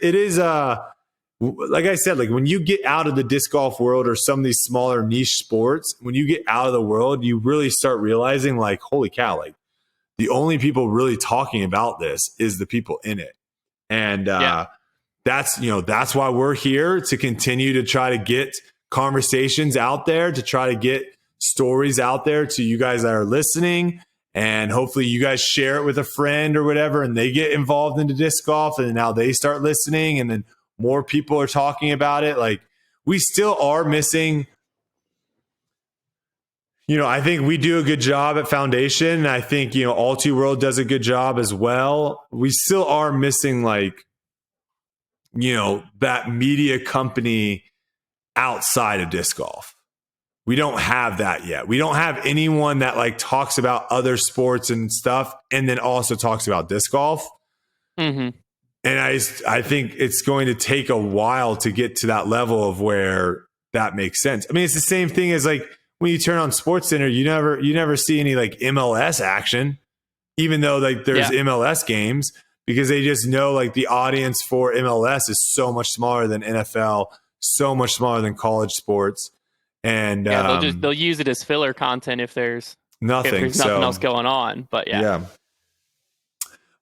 like I said, like when you get out of the disc golf world or some of these smaller niche sports, when you get out of the world, you really start realizing like, holy cow, like the only people really talking about this is the people in it. And that's why we're here, to continue to try to get conversations out there, to try to get stories out there to you guys that are listening. And hopefully you guys share it with a friend or whatever, and they get involved into disc golf and now they start listening and then more people are talking about it. Like we still are missing, I think we do a good job at Foundation. And I think, All Too World does a good job as well. We still are missing like, that media company outside of disc golf. We don't have that yet. We don't have anyone that like talks about other sports and stuff and then also talks about disc golf. Mm-hmm. And I think it's going to take a while to get to that level of where that makes sense. I mean, it's the same thing as like when you turn on SportsCenter, you never see any like MLS action, even though like there's MLS games, because they just know like the audience for MLS is so much smaller than NFL, so much smaller than college sports. And they'll use it as filler content if there's nothing else going on. But all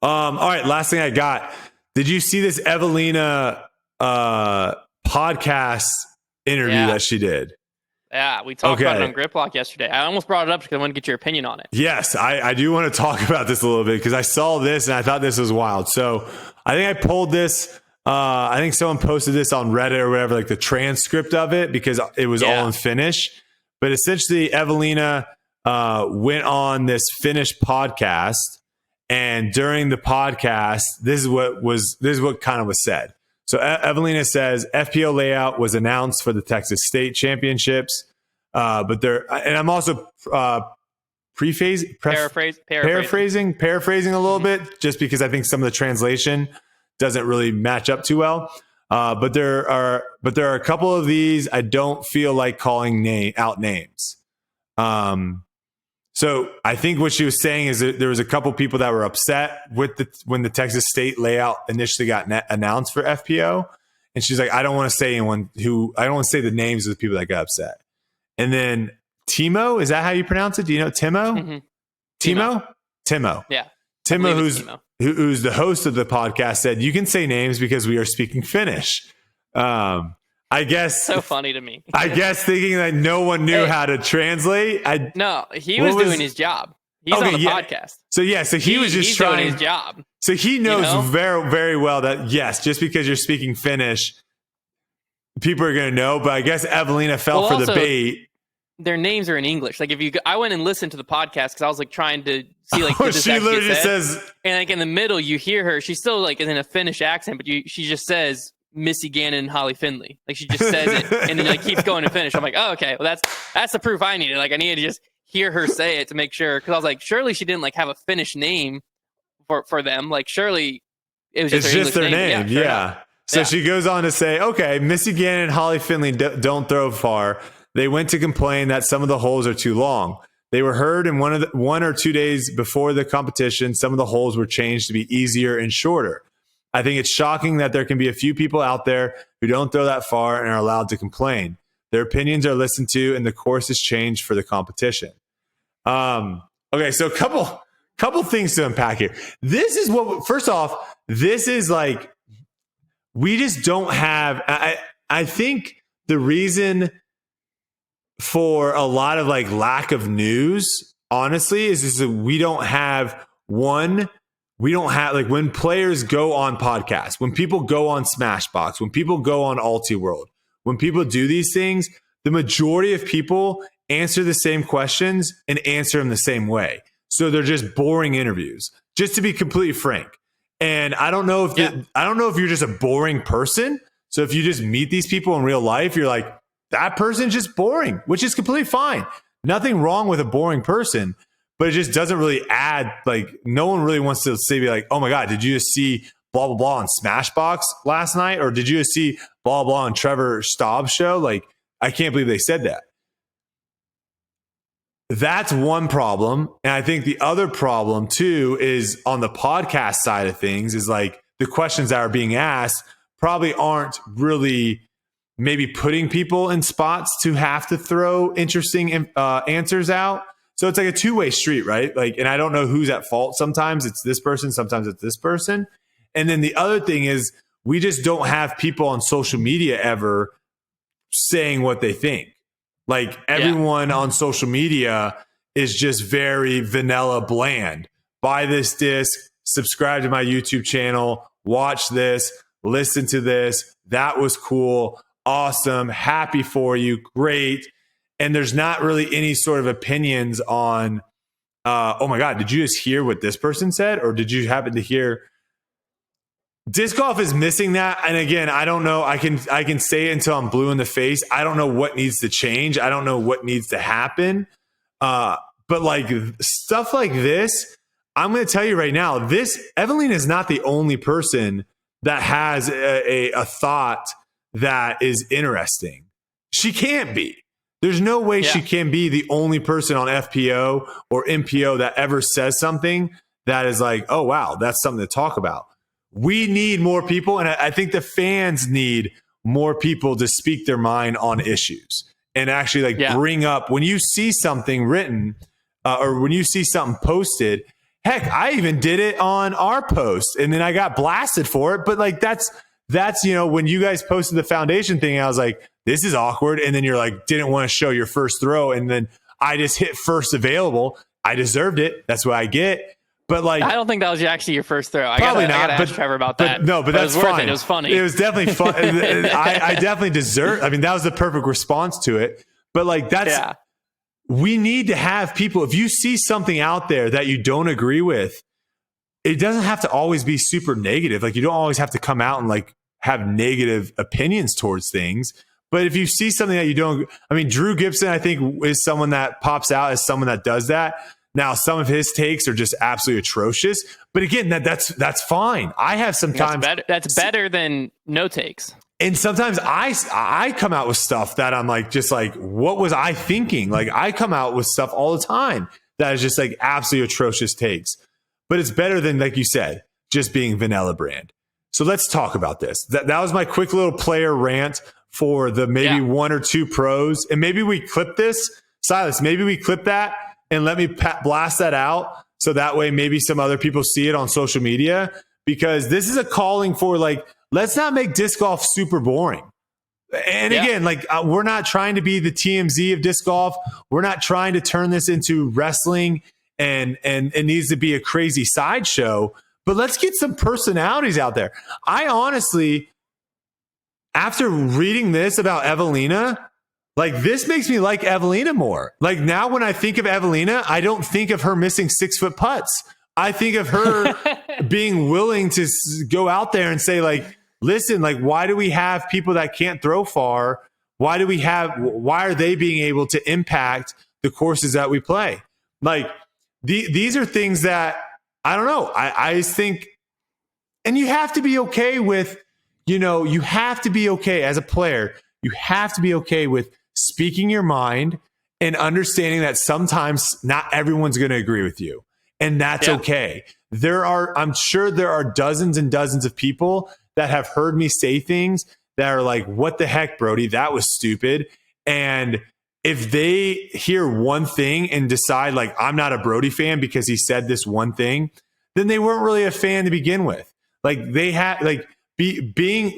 right, last thing I got. Did you see this Evelina podcast interview that she did? Yeah, we talked about it on Grip Lock yesterday. I almost brought it up because I want to get your opinion on it. Yes, I do want to talk about this a little bit because I saw this and I thought this was wild. So I think I pulled this. I think someone posted this on Reddit or whatever, like the transcript of it, because it was all in Finnish. But essentially, Evelina went on this Finnish podcast. And during the podcast, this is what kind of was said. So Evelina says FPO layout was announced for the Texas State Championships, but and I'm also paraphrasing a little bit, just because I think some of the translation doesn't really match up too well. But there are a couple of these I don't feel like calling out names. So I think what she was saying is that there was a couple people that were upset with when the Texas State layout initially got announced for FPO. And she's like, I don't want to say the names of the people that got upset. And then Timo, is that how you pronounce it? Do you know Timo? Mm-hmm. Timo. Yeah. Timo, who's the host of the podcast, said, you can say names because we are speaking Finnish. I guess so funny to me. I guess thinking that no one knew how to translate. No, he was doing his job. He's on the podcast. So he was just trying doing his job. So he knows very, very well that just because you're speaking Finnish, people are going to know. But I guess Evelina fell for the bait. Their names are in English. Like I went and listened to the podcast because I was like trying to see like she literally just says, and like in the middle you hear her. She's still like in a Finnish accent, but she just says Missy Gannon and Holly Finley. Like she just says it and then like keeps going to finish. I'm like, oh, okay. Well, that's the proof I needed. Like I needed to just hear her say it to make sure. Cause I was like, surely she didn't like have a Finnish name for them. Like surely it was just their name. Yeah. So she goes on to say, okay, Missy Gannon and Holly Finley don't throw far. They went to complain that some of the holes are too long. They were heard in 1 or 2 days before the competition. Some of the holes were changed to be easier and shorter. I think it's shocking that there can be a few people out there who don't throw that far and are allowed to complain. Their opinions are listened to, and the course is changed for the competition. Okay, so a couple things to unpack here. This is what, first off, this is like, we just don't have, I think the reason for a lot of like lack of news, honestly, is that we don't have like when players go on podcasts, when people go on Smashbox, when people go on Ultiworld, when people do these things, the majority of people answer the same questions and answer them the same way. So they're just boring interviews, just to be completely frank. And I don't know if you're just a boring person. So if you just meet these people in real life, you're like, that person's just boring, which is completely fine. Nothing wrong with a boring person, but it just doesn't really add, like, no one really wants to say, be like, oh my God, did you just see blah, blah, blah on Smashbox last night? Or did you just see blah, blah on Trevor Staub's show? Like, I can't believe they said that. That's one problem. And I think the other problem too is on the podcast side of things is like the questions that are being asked probably aren't really maybe putting people in spots to have to throw interesting answers out. So it's like a two-way street, right? Like, and I don't know who's at fault. Sometimes it's this person, sometimes it's this person. And then the other thing is we just don't have people on social media ever saying what they think. Like everyone on social media is just very vanilla bland. Buy this disc, subscribe to my YouTube channel, watch this, listen to this. That was cool. Awesome. Happy for you. Great. And there's not really any sort of opinions on, oh my God, did you just hear what this person said? Or did you happen to hear? Disc golf is missing that. And again, I don't know. I can say it until I'm blue in the face. I don't know what needs to change. I don't know what needs to happen. But like stuff like this, I'm going to tell you right now, Evelina is not the only person that has a thought that is interesting. She can't be. There's no way she can be the only person on FPO or MPO that ever says something that is like, oh, wow, that's something to talk about. We need more people, and I think the fans need more people to speak their mind on issues and actually bring up when you see something written or when you see something posted. Heck, I even did it on our post, and then I got blasted for it. But like that's when you guys posted the foundation thing, I was like, this is awkward. And then you're like, didn't want to show your first throw, and then I just hit first available. I deserved it. That's what I get. But like, I don't think that was actually your first throw. Probably not. I gotta ask Trevor about that. No, but that's fine. It was funny. It was definitely fun. I definitely deserve. I mean, that was the perfect response to it. But like, we need to have people. If you see something out there that you don't agree with, it doesn't have to always be super negative. Like, you don't always have to come out and like have negative opinions towards things. But if you see something that you don't, I mean, Drew Gibson, I think, is someone that pops out as someone that does that. Now, some of his takes are just absolutely atrocious. But again, that's fine. I have sometimes that's better than no takes. And sometimes I come out with stuff that I'm like, just like, what was I thinking? Like, I come out with stuff all the time that is just like absolutely atrocious takes. But it's better than, like you said, just being vanilla brand. So let's talk about this. That was my quick little player rant for the maybe one or two pros. And maybe we clip this. Silas, maybe we clip that and let me blast that out. So that way maybe some other people see it on social media. Because this is a calling for like, let's not make disc golf super boring. And again, like we're not trying to be the TMZ of disc golf. We're not trying to turn this into wrestling and it needs to be a crazy sideshow. But let's get some personalities out there. I honestly, after reading this about Evelina, like this makes me like Evelina more. Like now when I think of Evelina, I don't think of her missing 6-foot putts. I think of her being willing to go out there and say like, listen, like, why do we have people that can't throw far? Why are they being able to impact the courses that we play? Like these are things that I don't know. I just think, and you have to be okay with, you have to be okay as a player. You have to be okay with speaking your mind and understanding that sometimes not everyone's going to agree with you. And that's okay. I'm sure there are dozens and dozens of people that have heard me say things that are like, what the heck, Brodie? That was stupid. And if they hear one thing and decide like, I'm not a Brodie fan because he said this one thing, then they weren't really a fan to begin with. Like they had like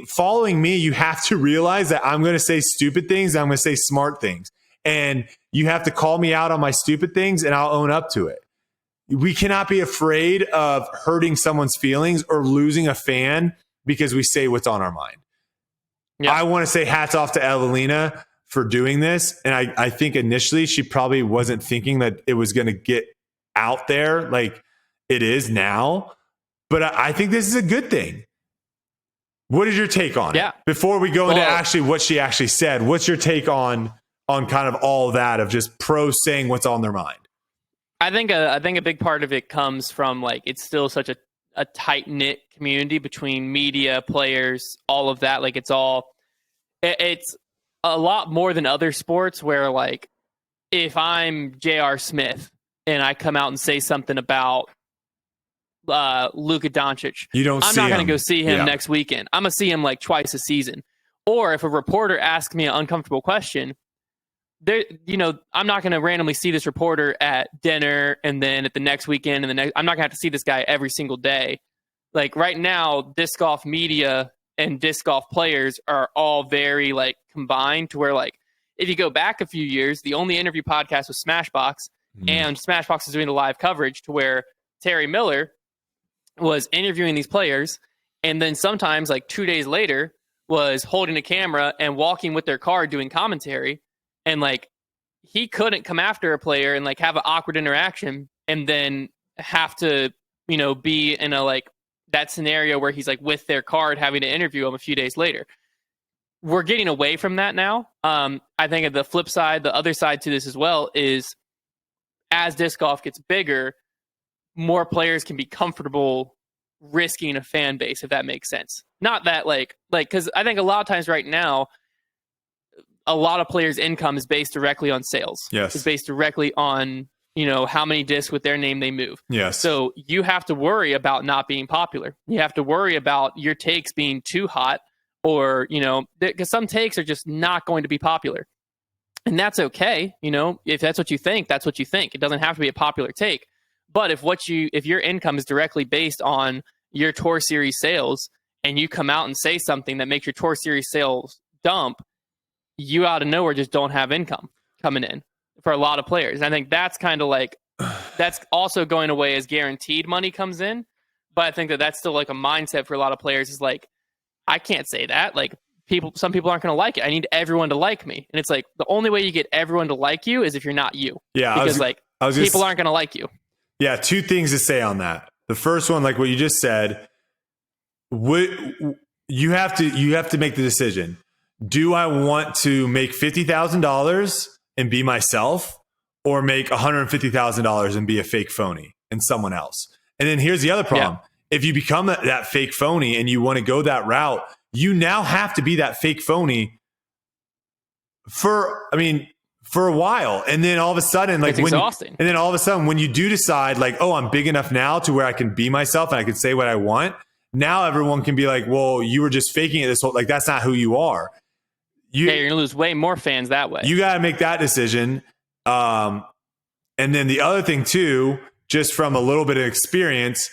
following me, you have to realize that I'm going to say stupid things. I'm going to say smart things. And you have to call me out on my stupid things and I'll own up to it. We cannot be afraid of hurting someone's feelings or losing a fan because we say what's on our mind. Yeah. I want to say hats off to Evelina for doing this. And I think initially she probably wasn't thinking that it was going to get out there like it is now. But I think this is a good thing. What is your take on it? Before we go into actually what she actually said, what's your take on kind of all of that of just pros saying what's on their mind? I think a big part of it comes from like it's still such a tight knit community between media, players, all of that. Like it's a lot more than other sports where like if I'm J.R. Smith and I come out and say something about Luka Doncic, I'm not going to go see him next weekend. I'm going to see him like twice a season. Or if a reporter asks me an uncomfortable question, I'm not going to randomly see this reporter at dinner and then at the next weekend I'm not going to have to see this guy every single day. Like right now, disc golf media and disc golf players are all very like combined to where like if you go back a few years, the only interview podcast was Smashbox, and Smashbox is doing the live coverage to where Terry Miller was interviewing these players, and then sometimes like 2 days later was holding a camera and walking with their car doing commentary. And like he couldn't come after a player and like have an awkward interaction and then have to, be in a like that scenario where he's like with their card having to interview him a few days later. We're getting away from that now. I think at the flip side, the other side to this as well is as disc golf gets bigger, more players can be comfortable risking a fan base, if that makes sense. Not that like, because I think a lot of times right now, a lot of players' income is based directly on sales. Yes. It's based directly on, how many discs with their name they move. Yes. So you have to worry about not being popular. You have to worry about your takes being too hot or, because some takes are just not going to be popular. And that's okay. If that's what you think, that's what you think. It doesn't have to be a popular take. But if your income is directly based on your tour series sales and you come out and say something that makes your tour series sales dump, you out of nowhere just don't have income coming in for a lot of players. And I think that's kind of like, that's also going away as guaranteed money comes in. But I think that's still like a mindset for a lot of players is like, I can't say that. Like some people aren't going to like it. I need everyone to like me. And it's like, the only way you get everyone to like you is if you're not you. Yeah. Because people aren't going to like you. Yeah. Two things to say on that. The first one, like what you just said, you have to make the decision. Do I want to make $50,000 and be myself or make $150,000 and be a fake phony and someone else? And then here's the other problem. Yeah. If you become that fake phony and you want to go that route, you now have to be that fake phony for a while. And then all of a sudden, like it's exhausting. And then all of a sudden when you do decide like, oh, I'm big enough now to where I can be myself and I can say what I want. Now everyone can be like, well, you were just faking it this whole, like, that's not who you are. You're going to lose way more fans that way. You got to make that decision. And then the other thing too, just from a little bit of experience,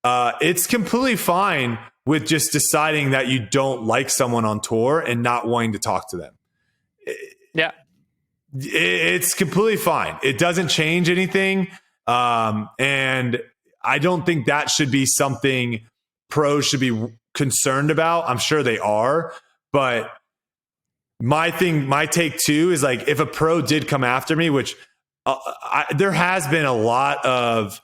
it's completely fine with just deciding that you don't like someone on tour and not wanting to talk to them. Yeah. It's completely fine. It doesn't change anything. And I don't think that should be something pros should be concerned about. I'm sure they are, but my take too is like, if a pro did come after me, which there has been a lot of,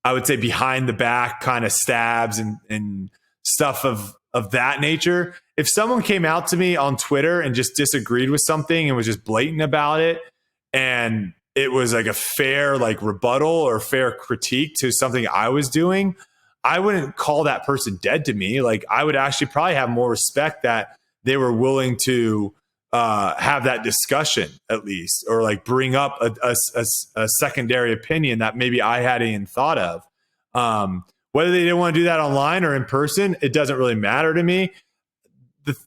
I would say, behind the back kind of stabs and stuff of that nature. If someone came out to me on Twitter and just disagreed with something and was just blatant about it, and it was like a fair like rebuttal or fair critique to something I was doing, I wouldn't call that person dead to me. Like I would actually probably have more respect that they were willing to have that discussion at least, or like bring up a secondary opinion that maybe I hadn't even thought of. Whether they didn't want to do that online or in person, it doesn't really matter to me.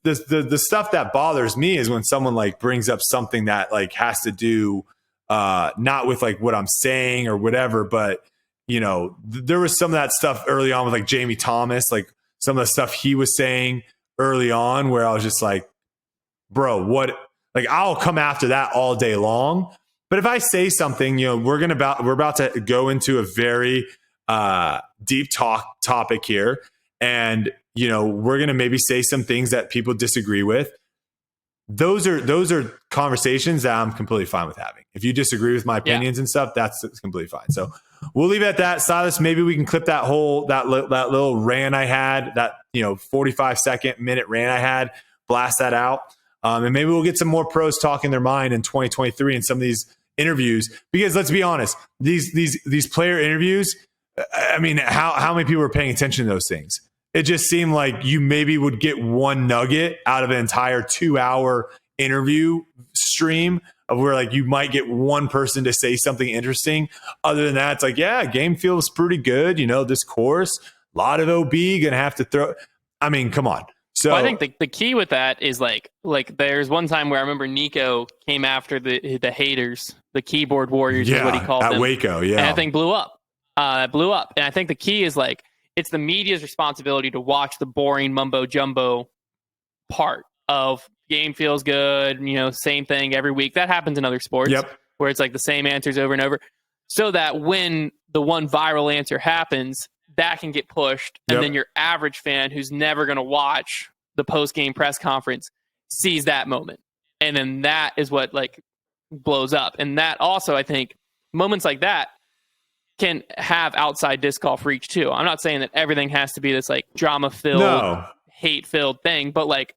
The stuff that bothers me is when someone like brings up something that like has to do not with like what I'm saying or whatever, but there was some of that stuff early on with like Jamie Thomas, like some of the stuff he was saying early on where I was just like, bro, what? Like I'll come after that all day long. But if I say something, we're about to go into a very deep topic here, and we're going to maybe say some things that people disagree with. Those are conversations that I'm completely fine with having. If you disagree with my opinions and stuff, that's completely fine. So we'll leave it at that. Silas, maybe we can clip that little rant I had, that 45-minute rant I had, blast that out. And maybe we'll get some more pros talking their mind in 2023 in some of these interviews, because let's be honest, these player interviews, I mean, how many people are paying attention to those things? It just seemed like you maybe would get one nugget out of an entire 2-hour interview stream of where like you might get one person to say something interesting. Other than that, it's like, yeah, game feels pretty good. This course, a lot of OB gonna have to throw. I mean, come on. So I think the key with that is like there's one time where I remember Nico came after the haters, the keyboard warriors is what he called them. At Waco, and I think blew up. And I think the key is like, it's the media's responsibility to watch the boring mumbo jumbo part of game feels good, same thing every week. That happens in other sports where it's like the same answers over and over, so that when the one viral answer happens, that can get pushed. And then your average fan who's never going to watch the post-game press conference sees that moment. And then that is what like blows up. And that also, I think moments like that can have outside disc golf reach too. I'm not saying that everything has to be this like drama-filled, hate-filled thing, but like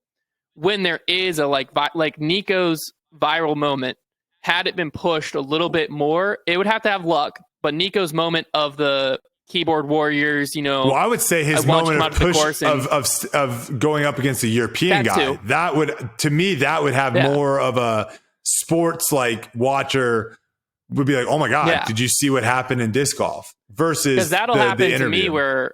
when there is a like Nico's viral moment, had it been pushed a little bit more, it would have to have luck. But Nico's moment of the keyboard warriors, well, I would say his moment of push of going up against a European guy, too. That would, to me, that would have more of a sports like watcher would be like, oh my God, did you see what happened in disc golf? Versus because that'll happen to me where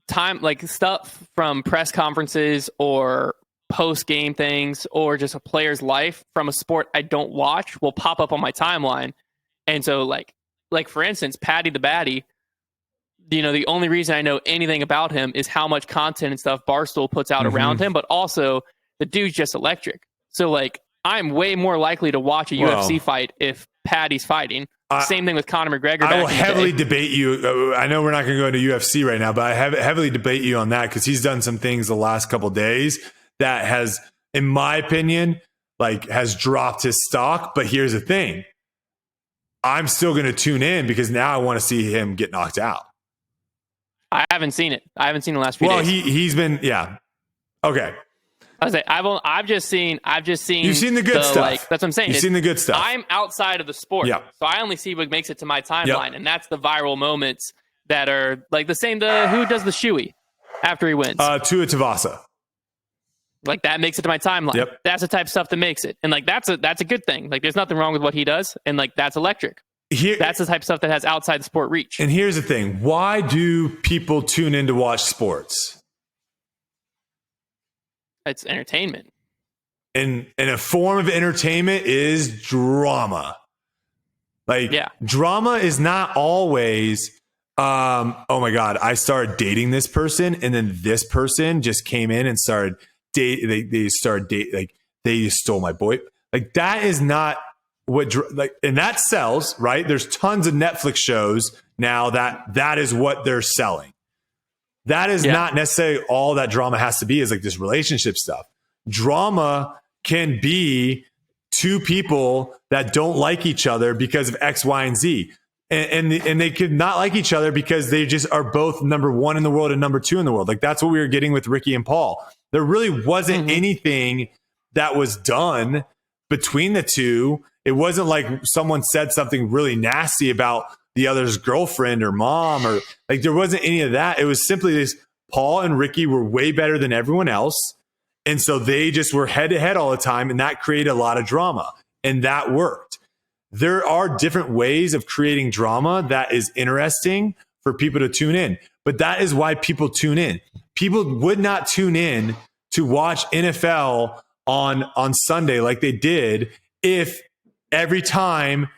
time like stuff from press conferences or post game things or just a player's life from a sport I don't watch will pop up on my timeline. And so like for instance, Paddy the Batty, the only reason I know anything about him is how much content and stuff Barstool puts out around him, but also the dude's just electric. So like I'm way more likely to watch a UFC fight if Paddy's fighting. Same thing with Conor McGregor. I will heavily debate you. I know we're not going to go into UFC right now, but I heavily debate you on that because he's done some things the last couple of days that has, in my opinion, like has dropped his stock. But here's the thing. I'm still going to tune in because now I want to see him get knocked out. I haven't seen it. I haven't seen the last few days. Well, he's been, okay. I was like, I've just seen. You've seen the good stuff. Like, that's what I'm saying. You've seen the good stuff. I'm outside of the sport, so I only see what makes it to my timeline, and that's the viral moments that are like the same. Who does the shoey after he wins? Tua Tagovailoa. Like that makes it to my timeline. Yep. That's the type of stuff that makes it, and like that's a good thing. Like there's nothing wrong with what he does, and like that's electric. That's the type of stuff that has outside the sport reach. And here's the thing: why do people tune in to watch sports? It's entertainment. And a form of entertainment is drama. Like drama is not always, oh my God, I started dating this person and then this person just came in and started they stole my boy. Like that is not what, like, and that sells, right? There's tons of Netflix shows now that is what they're selling. That is not necessarily all that drama has to be, is like this relationship stuff. Drama can be two people that don't like each other because of X, Y, and Z. And they could not like each other because they just are both number one in the world and number two in the world. Like that's what we were getting with Ricky and Paul. There really wasn't anything that was done between the two. It wasn't like someone said something really nasty about the other's girlfriend or mom, or like there wasn't any of that. It was simply this: Paul and Ricky were way better than everyone else. And so they just were head to head all the time, and that created a lot of drama, and that worked. There are different ways of creating drama that is interesting for people to tune in, but that is why people tune in. People would not tune in to watch NFL on Sunday like they did if every time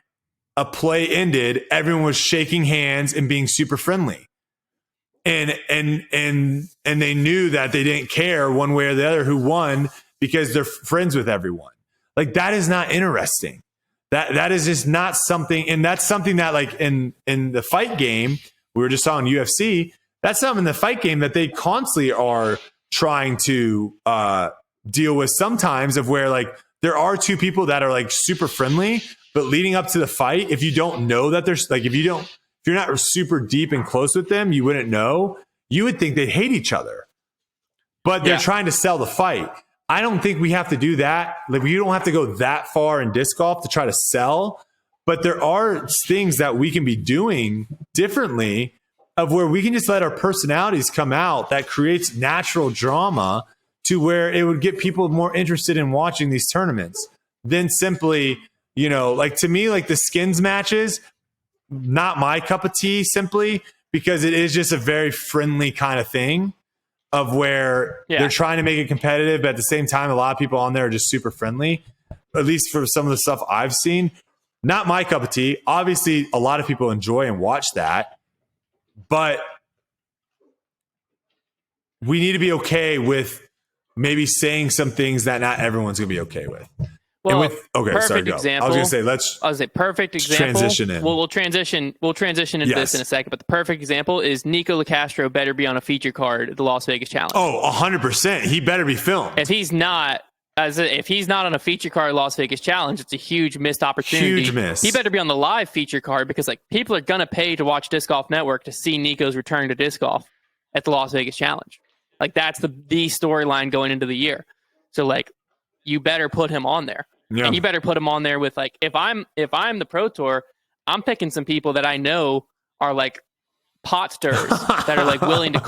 a play ended, everyone was shaking hands and being super friendly. And they knew that they didn't care one way or the other who won because they're friends with everyone. Like, that is not interesting. That is just not something, and that's something that, like, in the fight game, we were just on UFC, that's something in the fight game that they constantly are trying to deal with sometimes, of where, like, there are two people that are, like, super friendly, but leading up to the fight, if you don't know that there's, like, if you're not super deep and close with them, you wouldn't know. You would think they'd hate each other, but they're trying to sell the fight. I don't think we have to do that. Like, we don't have to go that far in disc golf to try to sell, but there are things that we can be doing differently, of where we can just let our personalities come out that creates natural drama to where it would get people more interested in watching these tournaments than simply, like, to me, like, the skins matches, not my cup of tea, simply because it is just a very friendly kind of thing, of where they're trying to make it competitive, but at the same time, a lot of people on there are just super friendly, at least for some of the stuff I've seen. Not my cup of tea. Obviously, a lot of people enjoy and watch that, but we need to be okay with maybe saying some things that not everyone's going to be okay with. Well, perfect example. I was going to say, perfect example. Transition in. We'll transition into this in a second. But the perfect example is Nico LaCastro better be on a feature card at the Las Vegas Challenge. Oh, 100%. He better be filmed. If he's not on a feature card at Las Vegas Challenge, it's a huge missed opportunity. Huge miss. He better be on the live feature card, because, like, people are gonna pay to watch Disc Golf Network to see Nico's return to disc golf at the Las Vegas Challenge. Like, that's the storyline going into the year. So, like, you better put him on there. Yeah. And you better put him on there with, like, if I'm the Pro Tour, I'm picking some people that I know are, like, pot stirrers that are, like, willing to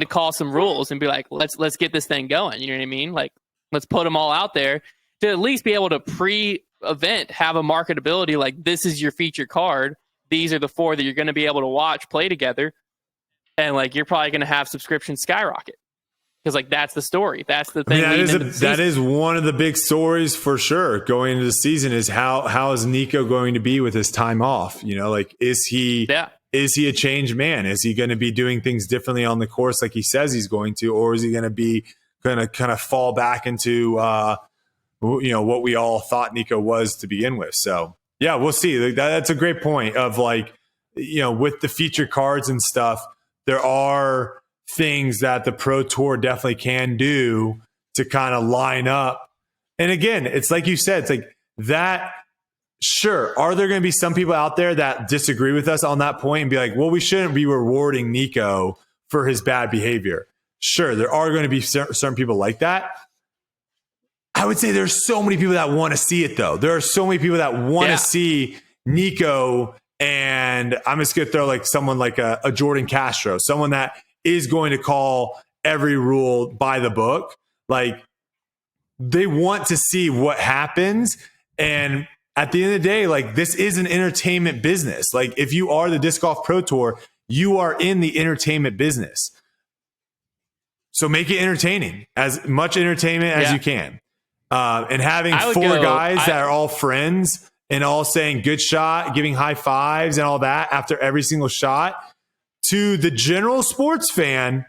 call some rules and be like, let's get this thing going. You know what I mean? Like, let's put them all out there to at least be able to pre-event have a marketability. Like, this is your feature card. These are the 4 that you're going to be able to watch play together. And, like, you're probably going to have subscriptions skyrocket. Because, like, that's the story. That's the thing. That is one of the big stories for sure going into the season, is how is Nico going to be with his time off? Like, is he a changed man? Is he going to be doing things differently on the course like he says he's going to, or is he going to kind of fall back into what we all thought Nico was to begin with? So yeah, we'll see. That's a great point of, like, with the feature cards and stuff, there are things that the Pro Tour definitely can do to kind of line up. And again, it's like you said, it's like that. Sure. Are there going to be some people out there that disagree with us on that point and be like, well, we shouldn't be rewarding Nico for his bad behavior? Sure. There are going to be certain people like that. I would say there's so many people that want to see it, though. There are so many people that want to see Nico, and I'm just going to throw, like, someone like a Jordan Castro, someone that is going to call every rule by the book. Like, they want to see what happens. And at the end of the day, like, this is an entertainment business. Like, if you are the Disc Golf Pro Tour, you are in the entertainment business. So make it entertaining, as much entertainment as you can. And having 4 guys that are all friends and all saying good shot, giving high fives and all that after every single shot, to the general sports fan,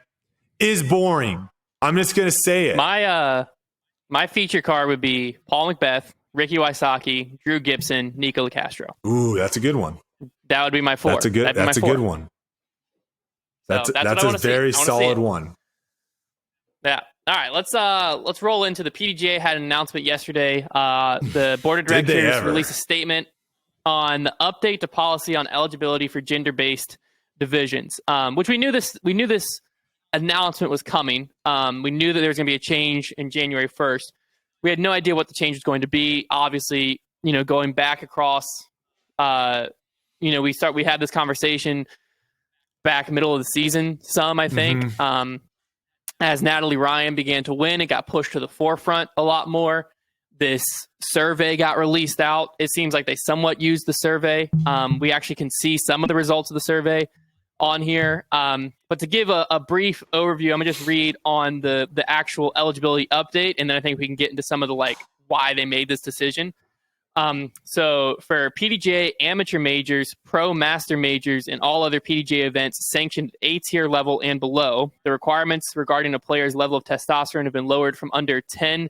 is boring. I'm just going to say it. My feature card would be Paul Macbeth, Ricky Wysocki, Drew Gibson, Nico LaCastro. Ooh, that's a good one. That would be my 4. That's a good one. That's a very solid one. Yeah. All right, let's roll into the PDGA had an announcement yesterday. The board of directors released a statement on the update to policy on eligibility for gender-based divisions, which we knew this announcement was coming. We knew that there was going to be a change in January 1st. We had no idea what the change was going to be. Obviously, going back across, we had this conversation back middle of the season, I think. as Natalie Ryan began to win, it got pushed to the forefront a lot more. This survey got released out. It seems like they somewhat used the survey. We actually can see some of the results of the survey on here. But to give a brief overview, I'm going to just read on the actual eligibility update, and then I think we can get into some of the why they made this decision. So for PDGA amateur majors, pro master majors, and all other PDGA events sanctioned A-tier level and below, the requirements regarding a player's level of testosterone have been lowered from under 10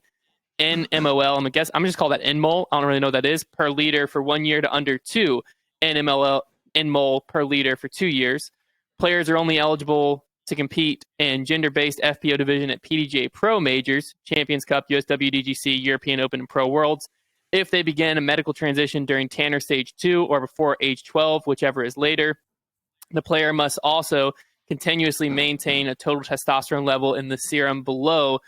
nmol. I'm just call that nmol. I don't really know what that is per liter for 1 year to under 2 nmol per liter for 2 years. Players are only eligible to compete in gender-based FPO division at PDGA Pro majors, Champions Cup, USWDGC, European Open, and Pro Worlds if they begin a medical transition during Tanner Stage 2 or before age 12, whichever is later. The player must also continuously maintain a total testosterone level in the serum below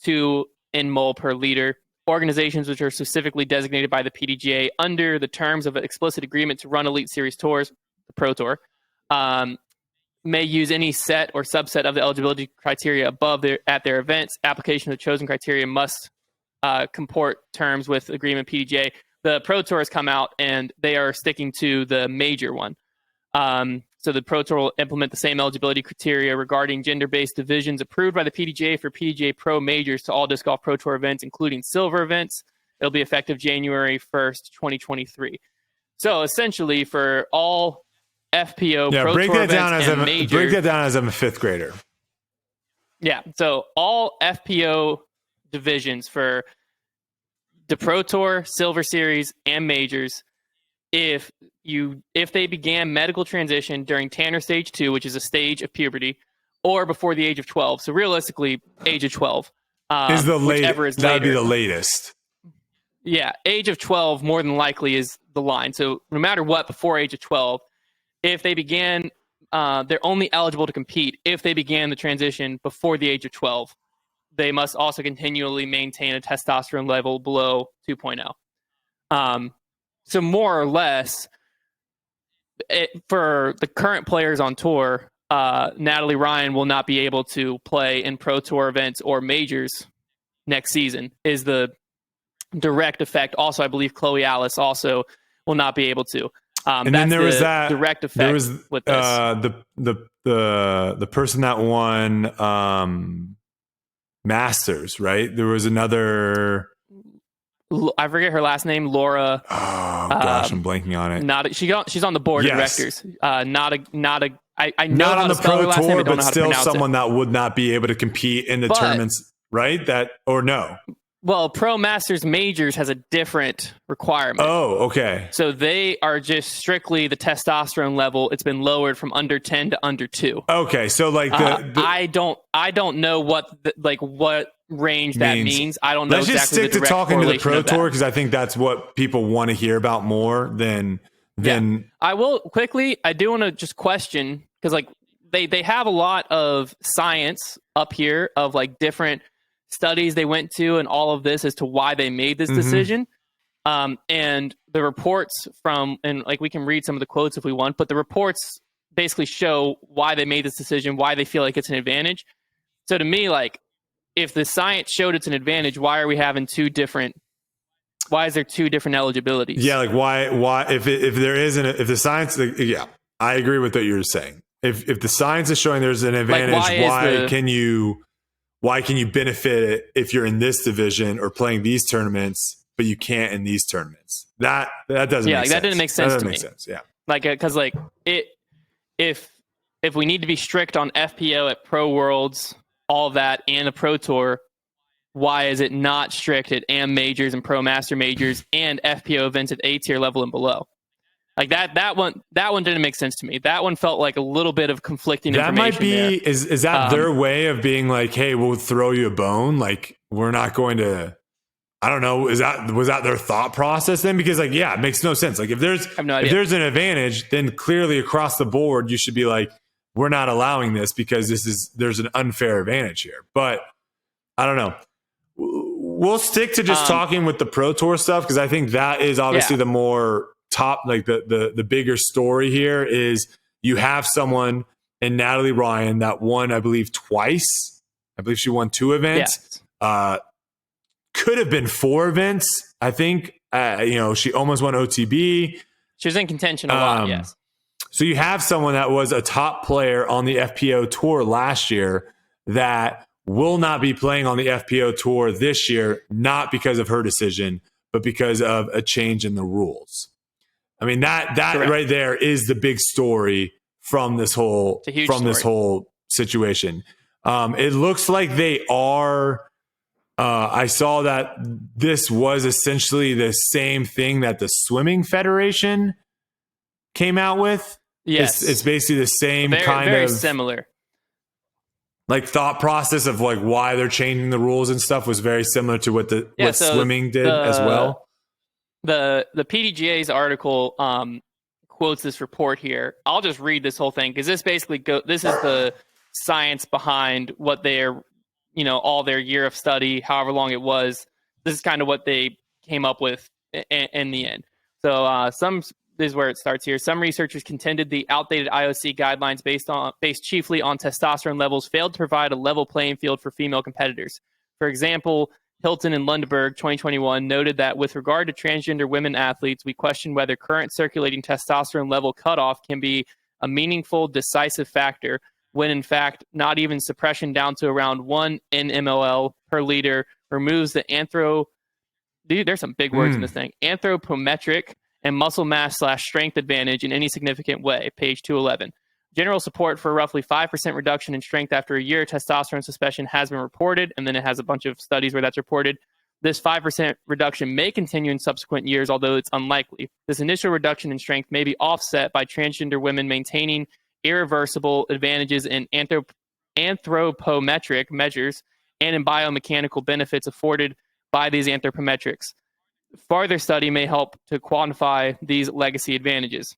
2 nmol per liter. Organizations which are specifically designated by the PDGA under the terms of an explicit agreement to run Elite Series tours, the Pro Tour, may use any set or subset of the eligibility criteria above at their events. Application of the chosen criteria must comport terms with agreement PDGA. The Pro Tour has come out and they are sticking to the major one. So the Pro Tour will implement the same eligibility criteria regarding gender-based divisions approved by the PDGA for PDGA Pro majors to all Disc Golf Pro Tour events, including silver events. It'll be effective January 1st, 2023. So essentially for all FPO Pro Tour events and majors. Break that down as I'm a fifth grader. Yeah, so all FPO divisions for the Pro Tour, Silver Series, and majors, if they began medical transition during Tanner Stage 2, which is a stage of puberty, or before the age of 12, so realistically, age of 12, is the whichever is later. That would be the latest. Yeah, age of 12 more than likely is the line. So no matter what, before age of 12, if they began, they're only eligible to compete if they began the transition before the age of 12. They must also continually maintain a testosterone level below 2.0. So more or less, for the current players on tour, Natalie Ryan will not be able to play in Pro Tour events or majors next season is the direct effect. Also, I believe Chloe Alice also will not be able to. And then there was that direct effect there was, with this. The person that won Masters, right? There was another. I forget her last name, Laura. Oh gosh, I'm blanking on it. She's on the board of directors. I know not on the Pro Tour, but still someone that would not be able to compete in the tournaments, right? That or no. Well, Pro Masters Majors has a different requirement. Oh, okay. So they are just strictly the testosterone level. It's been lowered from under 10 to under 2. Okay, so like I don't know what range that means. I don't know. Let's just stick to talking to the Pro Tour because I think that's what people want to hear about more than. I will quickly. I do want to just question because they have a lot of science up here of different studies they went to and all of this as to why they made this decision. And the reports we can read some of the quotes if we want, but the reports basically show why they made this decision, why they feel like it's an advantage. So to me, if the science showed it's an advantage, why are we having why is there two different eligibilities? Yeah. Why, if the science, I agree with what you're saying. If the science is showing there's an advantage, why can you benefit it if you're in this division or playing these tournaments, but you can't in these tournaments? That doesn't make sense. That didn't make sense to me. Make sense. Yeah. Because if we need to be strict on FPO at Pro Worlds, all that, and a Pro Tour, why is it not strict at AM majors and Pro Master majors and FPO events at A-tier level and below? That one didn't make sense to me. That one felt like a little bit of conflicting information. That might be there. Is that their way of being like, hey, we'll throw you a bone? We're not going to. I don't know. Was that their thought process then? Because it makes no sense. If there's an advantage, then clearly across the board you should be like, we're not allowing this because there's an unfair advantage here. But I don't know. We'll stick to just talking with the Pro Tour stuff because I think that is obviously the more top, the bigger story here is you have someone in Natalie Ryan that won, I believe, twice I believe she won 2 events. Yes. Could have been 4 events. I think, she almost won OTB. She was in contention a lot, yes. So you have someone that was a top player on the FPO tour last year that will not be playing on the FPO tour this year, not because of her decision, but because of a change in the rules. I mean, that Correct. right there is the big story from this whole situation. It looks like they are. I saw that this was essentially the same thing that the Swimming Federation came out with. Yes, it's basically the same very similar. Like thought process of like why they're changing the rules and stuff was very similar to what swimming did as well. The PDGA's article quotes this report here. I'll just read this whole thing because this basically this is the science behind what they're, all their year of study, however long it was. This is kind of what they came up with in the end. So this is where it starts here. Some researchers contended the outdated IOC guidelines based chiefly on testosterone levels failed to provide a level playing field for female competitors. For example, Hilton and Lundberg 2021 noted that with regard to transgender women athletes, we question whether current circulating testosterone level cutoff can be a meaningful, decisive factor, when in fact, not even suppression down to around 1 nmol per liter removes the there's some big words in this thing, anthropometric and muscle mass/strength advantage in any significant way, page 211. General support for a roughly 5% reduction in strength after a year of testosterone suspension has been reported, and then it has a bunch of studies where that's reported. This 5% reduction may continue in subsequent years, although it's unlikely. This initial reduction in strength may be offset by transgender women maintaining irreversible advantages in anthropometric measures and in biomechanical benefits afforded by these anthropometrics. Farther study may help to quantify these legacy advantages.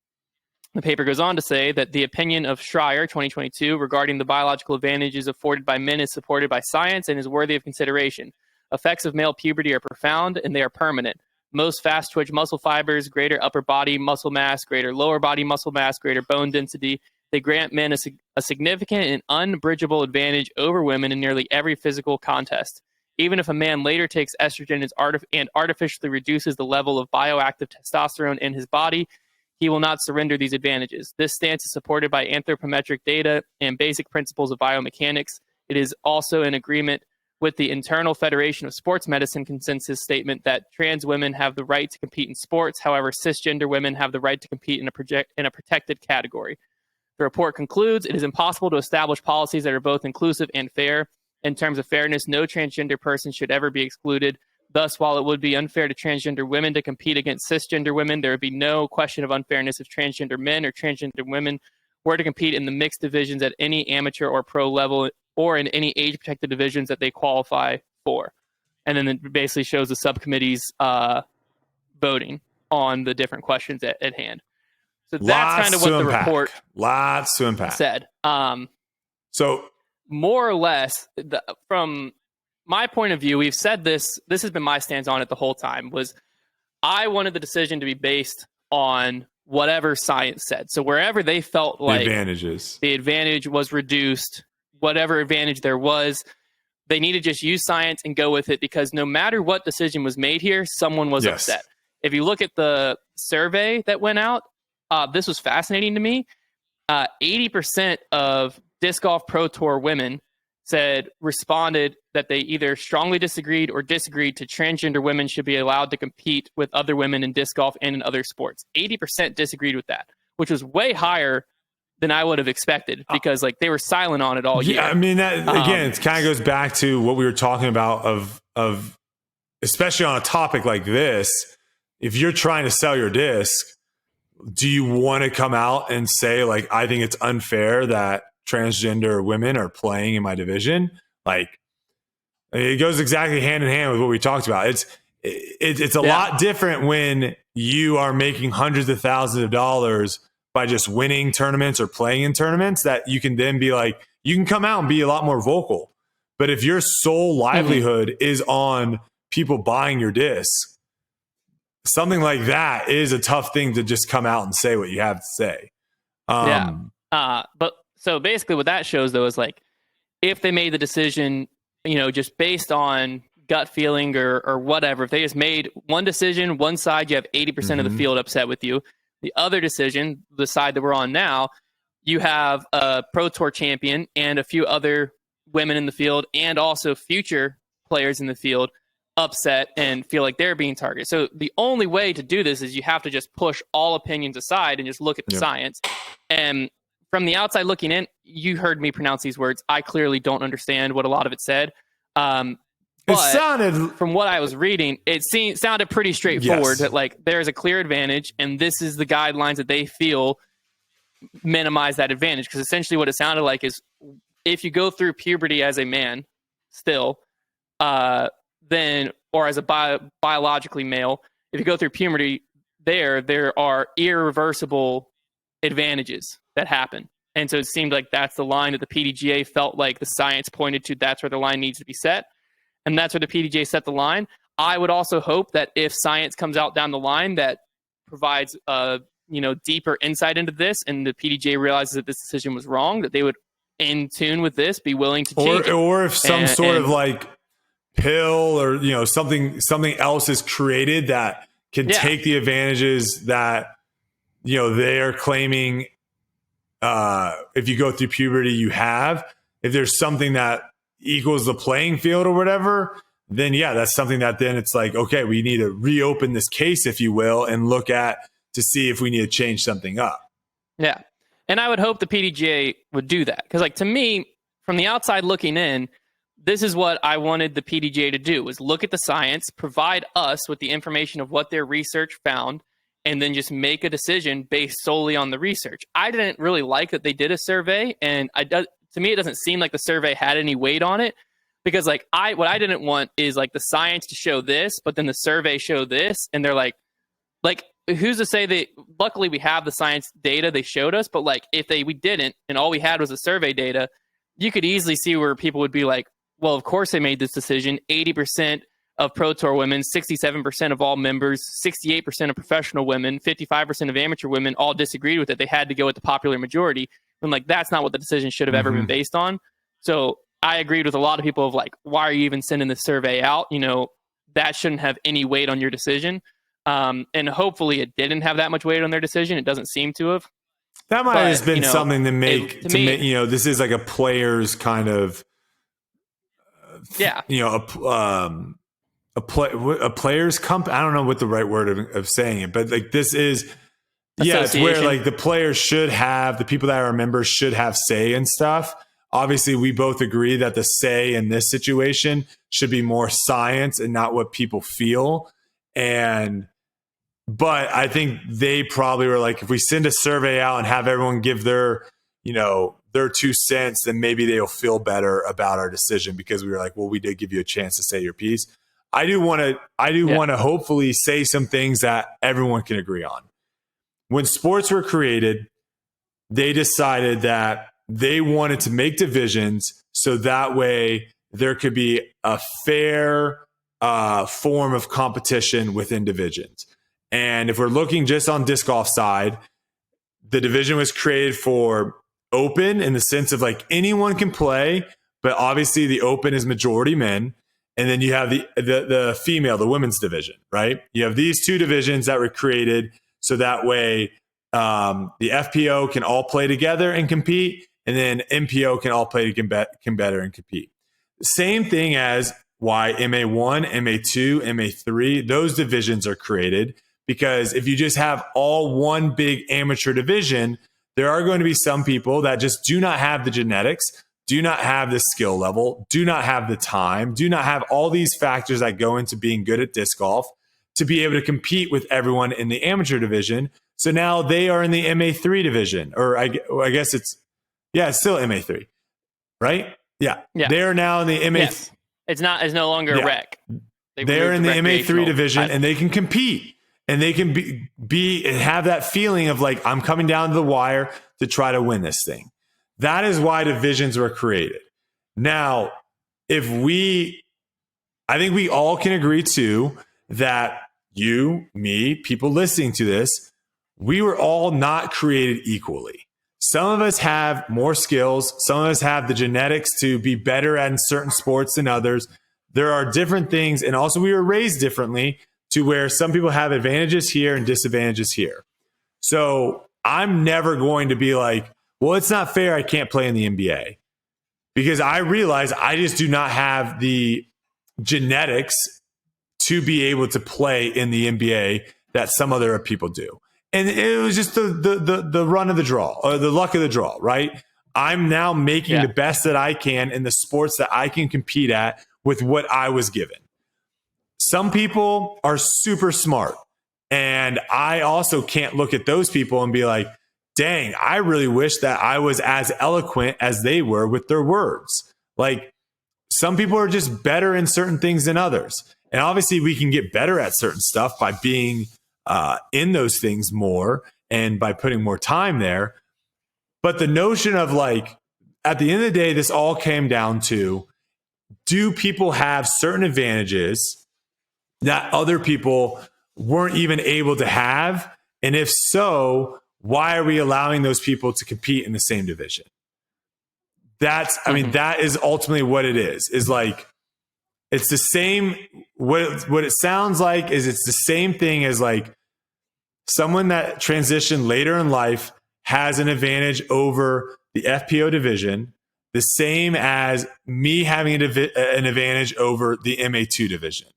The paper goes on to say that the opinion of Schreier, 2022, regarding the biological advantages afforded by men is supported by science and is worthy of consideration. Effects of male puberty are profound and they are permanent. Most fast-twitch muscle fibers, greater upper body muscle mass, greater lower body muscle mass, greater bone density. They grant men a significant and unbridgeable advantage over women in nearly every physical contest. Even if a man later takes estrogen and artificially reduces the level of bioactive testosterone in his body, he will not surrender these advantages. This stance is supported by anthropometric data and basic principles of biomechanics. It is also in agreement with the Internal Federation of Sports Medicine consensus statement that trans women have the right to compete in sports. However, cisgender women have the right to compete in a protected category. The report concludes, it is impossible to establish policies that are both inclusive and fair. In terms of fairness, no transgender person should ever be excluded. Thus, while it would be unfair to transgender women to compete against cisgender women, there would be no question of unfairness if transgender men or transgender women were to compete in the mixed divisions at any amateur or pro level or in any age-protected divisions that they qualify for. And then it basically shows the subcommittee's voting on the different questions at hand. So that's kind of what the report said. So more or less, from my point of view, we've said this has been my stance on it the whole time, was I wanted the decision to be based on whatever science said. So wherever they felt like the advantage was reduced, whatever advantage there was, they need to just use science and go with it, because no matter what decision was made here, someone was upset. If you look at the survey that went out, this was fascinating to me. 80% of Disc Golf Pro Tour women responded that they either strongly disagreed or disagreed to transgender women should be allowed to compete with other women in disc golf and in other sports. 80% disagreed with that, which was way higher than I would have expected, because they were silent on it all year. I mean, that again, it kind of goes back to what we were talking about of especially on a topic like this. If you're trying to sell your disc, do you want to come out and say, I think it's unfair that transgender women are playing in my division? It goes exactly hand in hand with what we talked about. It's a lot different when you are making hundreds of thousands of dollars by just winning tournaments or playing in tournaments, that you can then be you can come out and be a lot more vocal. But if your sole livelihood is on people buying your disc, something like that is a tough thing to just come out and say what you have to say. But so basically what that shows, though, is if they made the decision, just based on gut feeling or whatever, if they just made one decision, one side, you have 80% of the field upset with you. The other decision, the side that we're on now, you have a Pro Tour champion and a few other women in the field and also future players in the field upset and feel like they're being targeted. So the only way to do this is you have to just push all opinions aside and just look at the science. And from the outside looking in, you heard me pronounce these words. I clearly don't understand what a lot of it said. But it sounded, from what I was reading, it sounded pretty straightforward that like there's a clear advantage and this is the guidelines that they feel minimize that advantage. Because essentially what it sounded like is if you go through puberty as a man still, then, or as a biologically male, if you go through puberty, there are irreversible advantages that happen. And so it seemed like that's the line that the PDGA felt like the science pointed to. That's where the line needs to be set. And that's where the PDGA set the line. I would also hope that if science comes out down the line that provides deeper insight into this and the PDGA realizes that this decision was wrong, that they would, in tune with this, be willing to change it. Or if some sort of like pill or something else is created that can take the advantages that they are claiming if you go through puberty you have. If there's something that equals the playing field or whatever, then that's something that then it's like, okay, we need to reopen this case, if you will, and look at to see if we need to change something up. Yeah. And I would hope the PDGA would do that. Because like to me, from the outside looking in, this is what I wanted the PDGA to do, was look at the science, provide us with the information of what their research found, and then just make a decision based solely on the research. I didn't really like that they did a survey, and to me, it doesn't seem like the survey had any weight on it, because like what I didn't want is like the science to show this, but then the survey show this, and they're like who's to say that? Luckily, we have the science data they showed us, but like if we didn't, and all we had was the survey data, you could easily see where people would be like, well, of course they made this decision. 80% of Pro Tour women, 67% of all members, 68% of professional women, 55% of amateur women all disagreed with it. They had to go with the popular majority. And like, that's not what the decision should have ever been based on. So I agreed with a lot of people of like, why are you even sending this survey out? That shouldn't have any weight on your decision. And hopefully it didn't have that much weight on their decision. It doesn't seem to have. That might have been something to make, this is like a player's kind of, a player's company. I don't know what the right word of saying it, but like this is, it's where like the players should have, the people that are members should have say and stuff. Obviously, we both agree that the say in this situation should be more science and not what people feel. But I think they probably were like, if we send a survey out and have everyone give their 2 cents, then maybe they'll feel better about our decision, because we were like, well, we did give you a chance to say your piece. I do want to hopefully say some things that everyone can agree on. When sports were created, they decided that they wanted to make divisions so that way there could be a fair form of competition within divisions. And if we're looking just on disc golf side, the division was created for open in the sense of like anyone can play, but obviously the open is majority men. And then you have the female, the women's division, right? You have these two divisions that were created so that way the FPO can all play together and compete, and then MPO can all play together and compete. Same thing as why MA1, MA2, MA3, those divisions are created, because if you just have all one big amateur division, there are going to be some people that just do not have the genetics, do not have the skill level, do not have the time, do not have all these factors that go into being good at disc golf to be able to compete with everyone in the amateur division. So now they are in the MA3 division, or I guess it's still MA3, right? Yeah. They are now in the MA. Yes. It's no longer a rec. They're in the MA3 division and they can compete, and they can be and have that feeling of like, I'm coming down to the wire to try to win this thing. That is why divisions were created. Now, I think we all can agree too that you, me, people listening to this, we were all not created equally. some of us have more skills. Some of us have the genetics to be better at certain sports than others. There are different things. And also we were raised differently to where some people have advantages here and disadvantages here. So I'm never going to be like, well, it's not fair I can't play in the NBA. Because I realize I just do not have the genetics to be able to play in the NBA that some other people do. And it was just the run of the draw, or the luck of the draw, right? I'm now making the best that I can in the sports that I can compete at with what I was given. Some people are super smart. And I also can't look at those people and be like, dang, I really wish that I was as eloquent as they were with their words. Like, some people are just better in certain things than others. And obviously we can get better at certain stuff by being in those things more and by putting more time there. But the notion of like, at the end of the day, this all came down to, do people have certain advantages that other people weren't even able to have? And if so, why are we allowing those people to compete in the same division? I mean, that is ultimately what it is like, it's the same. What it sounds like is it's the same thing as like someone that transitioned later in life has an advantage over the FPO division, the same as me having an advantage over the MA2 division.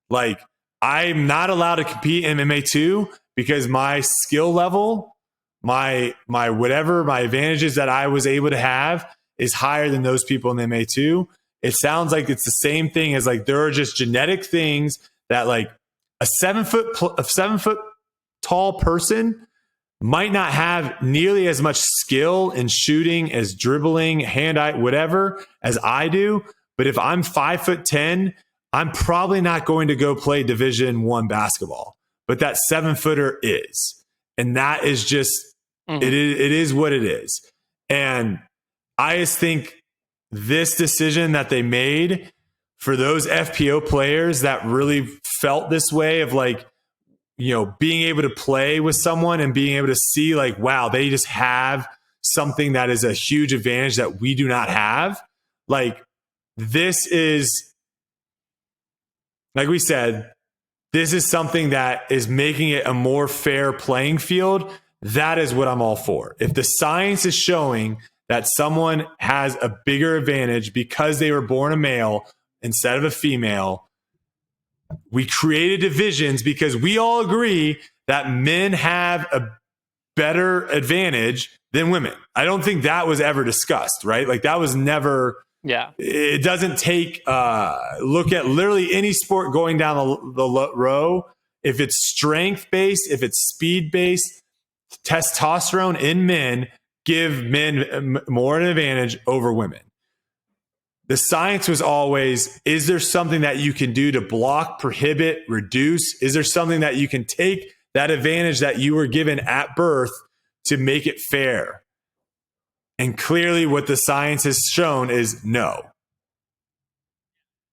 Like, I'm not allowed to compete in MA2 because my skill level, my whatever, my advantages that I was able to have is higher than those people in the MA2. It sounds like it's the same thing as like, there are just genetic things that like a 7 foot tall person might not have nearly as much skill in shooting, as dribbling, hand-eye, whatever, as I do. But if I'm 5'10", I'm probably not going to go play Division I basketball. But that 7-footer is. And that is just, it is what it is. And I just think this decision that they made for those FPO players that really felt this way of like, you know, being able to play with someone and being able to see like, wow, they just have something that is a huge advantage that we do not have. Like, this is, like we said, this is something that is making it a more fair playing field. That is what I'm all for. If the science is showing that someone has a bigger advantage because they were born a male instead of a female, we created divisions because we all agree that men have a better advantage than women. I don't think that was ever discussed, right? Like, that was never. Yeah. It doesn't take look at literally any sport going down the row. If it's strength based, if it's speed based, testosterone in men give men more an advantage over women. The science was always, is there something that you can do to block, prohibit, reduce? Is there something that you can take that advantage that you were given at birth to make it fair? And clearly what the science has shown is no.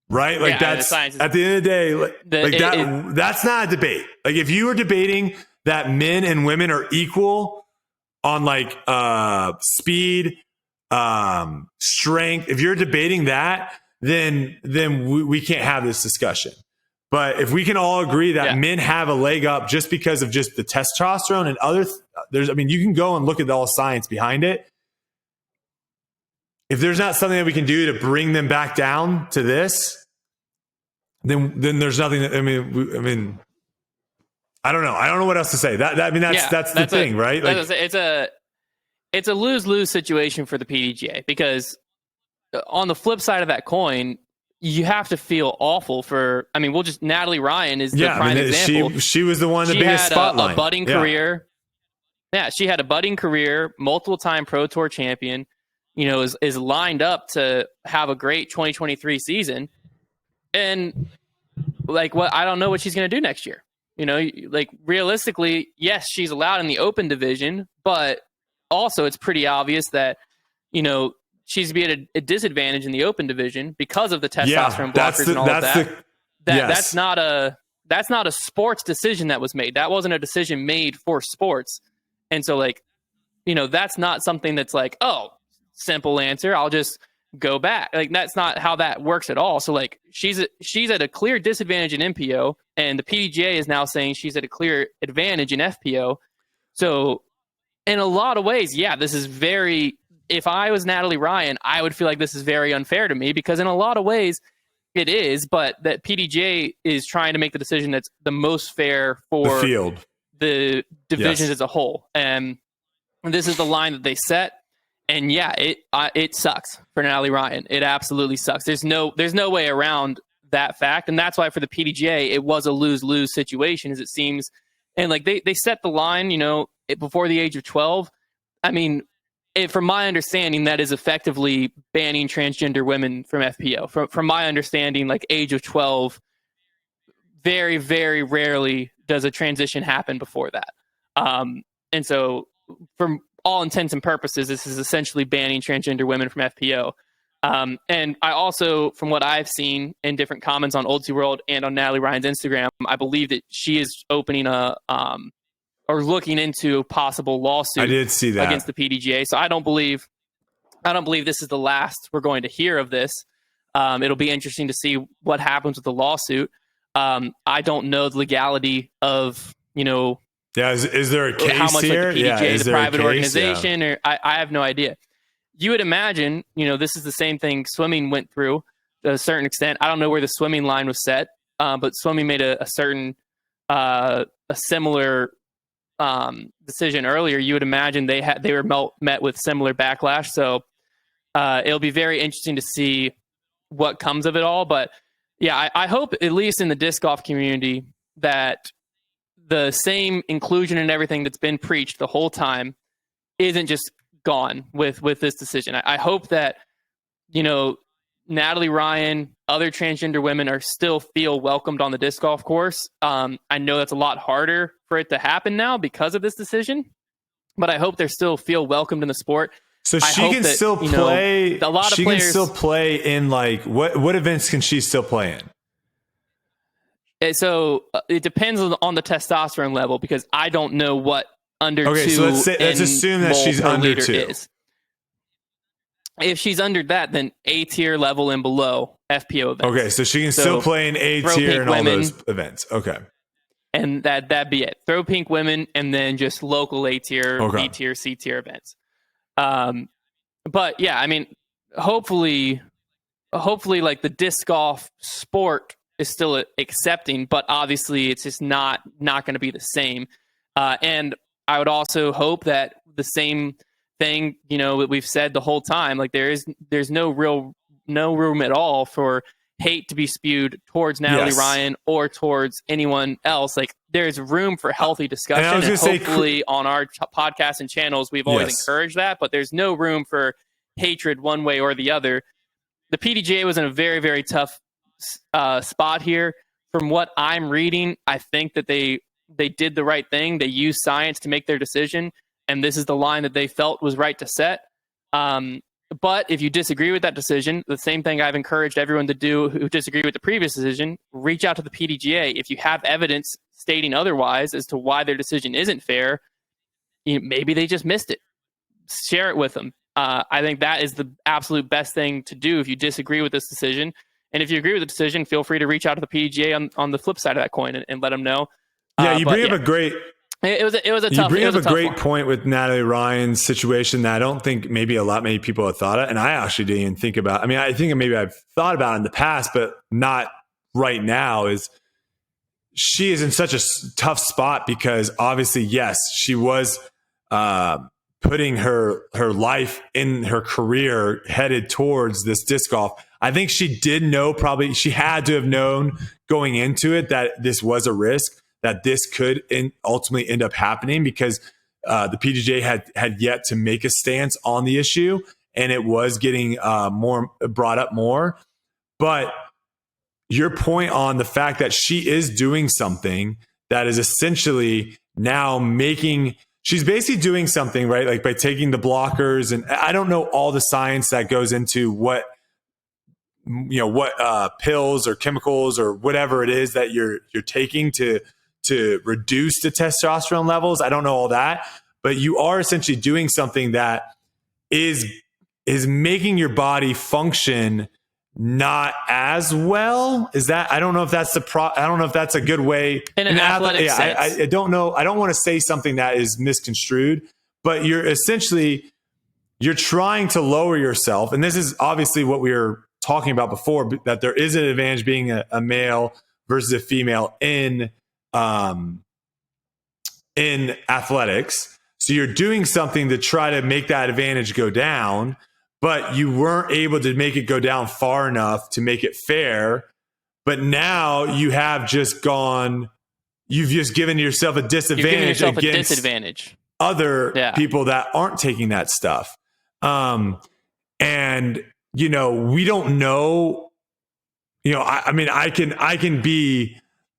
Right? Like, that's, at the end of the day, that's not a debate. Like, if you were debating that men and women are equal on like speed, strength, if you're debating that, then we can't have this discussion. But if we can all agree that men have a leg up just because of just the testosterone and other I mean, you can go and look at all the science behind it. If there's not something that we can do to bring them back down to this, then there's nothing that, I mean, I don't know. I don't know what else to say. That's the thing, right? Like, it's a lose-lose situation for the PDGA, because on the flip side of that coin, you have to feel awful for, I mean, Natalie Ryan is the prime example. She was the one, the biggest spotlight. A budding career. Yeah, she had a budding career, multiple-time Pro Tour champion, you know, is lined up to have a great 2023 season. And like, I don't know what she's going to do next year. You know, like, realistically, yes, she's allowed in the open division, but also it's pretty obvious that, you know, she's be at a disadvantage in the open division because of the testosterone blockers and all of that. That's not a sports decision that was made. That wasn't a decision made for sports. And so, like, that's not something that's like, oh, simple answer, I'll just go back. Like, that's not how that works at all. So like she's at a clear disadvantage in MPO, and the PDGA is now saying she's at a clear advantage in FPO. So in a lot of ways, yeah, this is very, if I was Natalie Ryan, I would feel like this is very unfair to me, because in a lot of ways it is, but that PDGA is trying to make the decision that's the most fair for the field, the divisions as a whole. And this is the line that they set. And yeah, it sucks for Natalie Ryan. It absolutely sucks. There's no way around that fact. And that's why for the PDGA, it was a lose-lose situation, as it seems. And like they set the line, before the age of 12. I mean, from my understanding, that is effectively banning transgender women from FPO. From my understanding, like age of 12, very, very rarely does a transition happen before that. And so from all intents and purposes, this is essentially banning transgender women from FPO. And I also, from what I've seen in different comments on Old World and on Natalie Ryan's Instagram, I believe that she is opening or looking into a possible lawsuit. I did see that against the PDGA. So I don't believe this is the last we're going to hear of this. It'll be interesting to see what happens with the lawsuit. I don't know the legality of, yeah, is there a case how much here? Like the PDGA, the private organization, yeah. or I have no idea. You would imagine, this is the same thing swimming went through to a certain extent. I don't know where the swimming line was set, but swimming made a similar decision earlier. You would imagine they were met with similar backlash. So it'll be very interesting to see what comes of it all. But yeah, I hope, at least in the disc golf community, that the same inclusion and everything that's been preached the whole time isn't just gone with this decision. I hope that, Natalie Ryan, other transgender women are still feel welcomed on the disc golf course. I know that's a lot harder for it to happen now because of this decision, but I hope they still feel welcomed in the sport. So she can still play. A lot of players can still play in, like, what events can she still play in? So it depends on the testosterone level, because I don't know what under 2. Okay, so let's assume that she's under 2. Is. If she's under that, then A tier level and below FPO events. Okay, so she can still play in A tier and all those events. Okay. And that'd be it. Throw pink women, and then just local A tier, B tier, C tier events. But yeah, I mean, hopefully like the disc golf sport is still accepting, but obviously it's just not going to be the same. And I would also hope that the same thing, that we've said the whole time, like there's no room at all for hate to be spewed towards Natalie Ryan or towards anyone else. Like, there's room for healthy discussion, and hopefully on our podcasts and channels, we've always encouraged that, but there's no room for hatred one way or the other. The PDGA was in a very, very tough spot here. From what I'm reading, I think that they did the right thing. They used science to make their decision, and this is the line that they felt was right to set. But if you disagree with that decision, the same thing I've encouraged everyone to do who disagree with the previous decision, reach out to the PDGA. If you have evidence stating otherwise as to why their decision isn't fair, maybe they just missed it. Share it with them. I think that is the absolute best thing to do if you disagree with this decision. And if you agree with the decision, feel free to reach out to the PDGA on the flip side of that coin and let them know. Yeah, you bring up a great... It was a tough. You bring up a great one. point with Natalie Ryan's situation that I don't think maybe many people have thought of, and I actually didn't even think about. I mean, I think maybe I've thought about it in the past, but not right now. Is she is in such a tough spot because obviously, yes, she was putting her life in her career headed towards this disc golf. I think she did know, probably she had to have known going into it that this was a risk, that this could ultimately end up happening, because the PDGA had yet to make a stance on the issue, and it was getting more brought up more. But your point on the fact that she is doing something that is essentially now she's basically doing something, right? Like by taking the blockers, and I don't know all the science that goes into what pills or chemicals or whatever it is that you're taking to reduce the testosterone levels. I don't know all that, but you are essentially doing something that is making your body function not as well. Is that, I don't know if that's I don't know if that's a good way in an athletic sense. I don't know. I don't want to say something that is misconstrued, but you're trying to lower yourself. And this is obviously what we were talking about before, that there is an advantage being a male versus a female in athletics. So you're doing something to try to make that advantage go down, but you weren't able to make it go down far enough to make it fair. But now you have just you've just given yourself a disadvantage against other people that aren't taking that stuff. And, we don't know, I mean,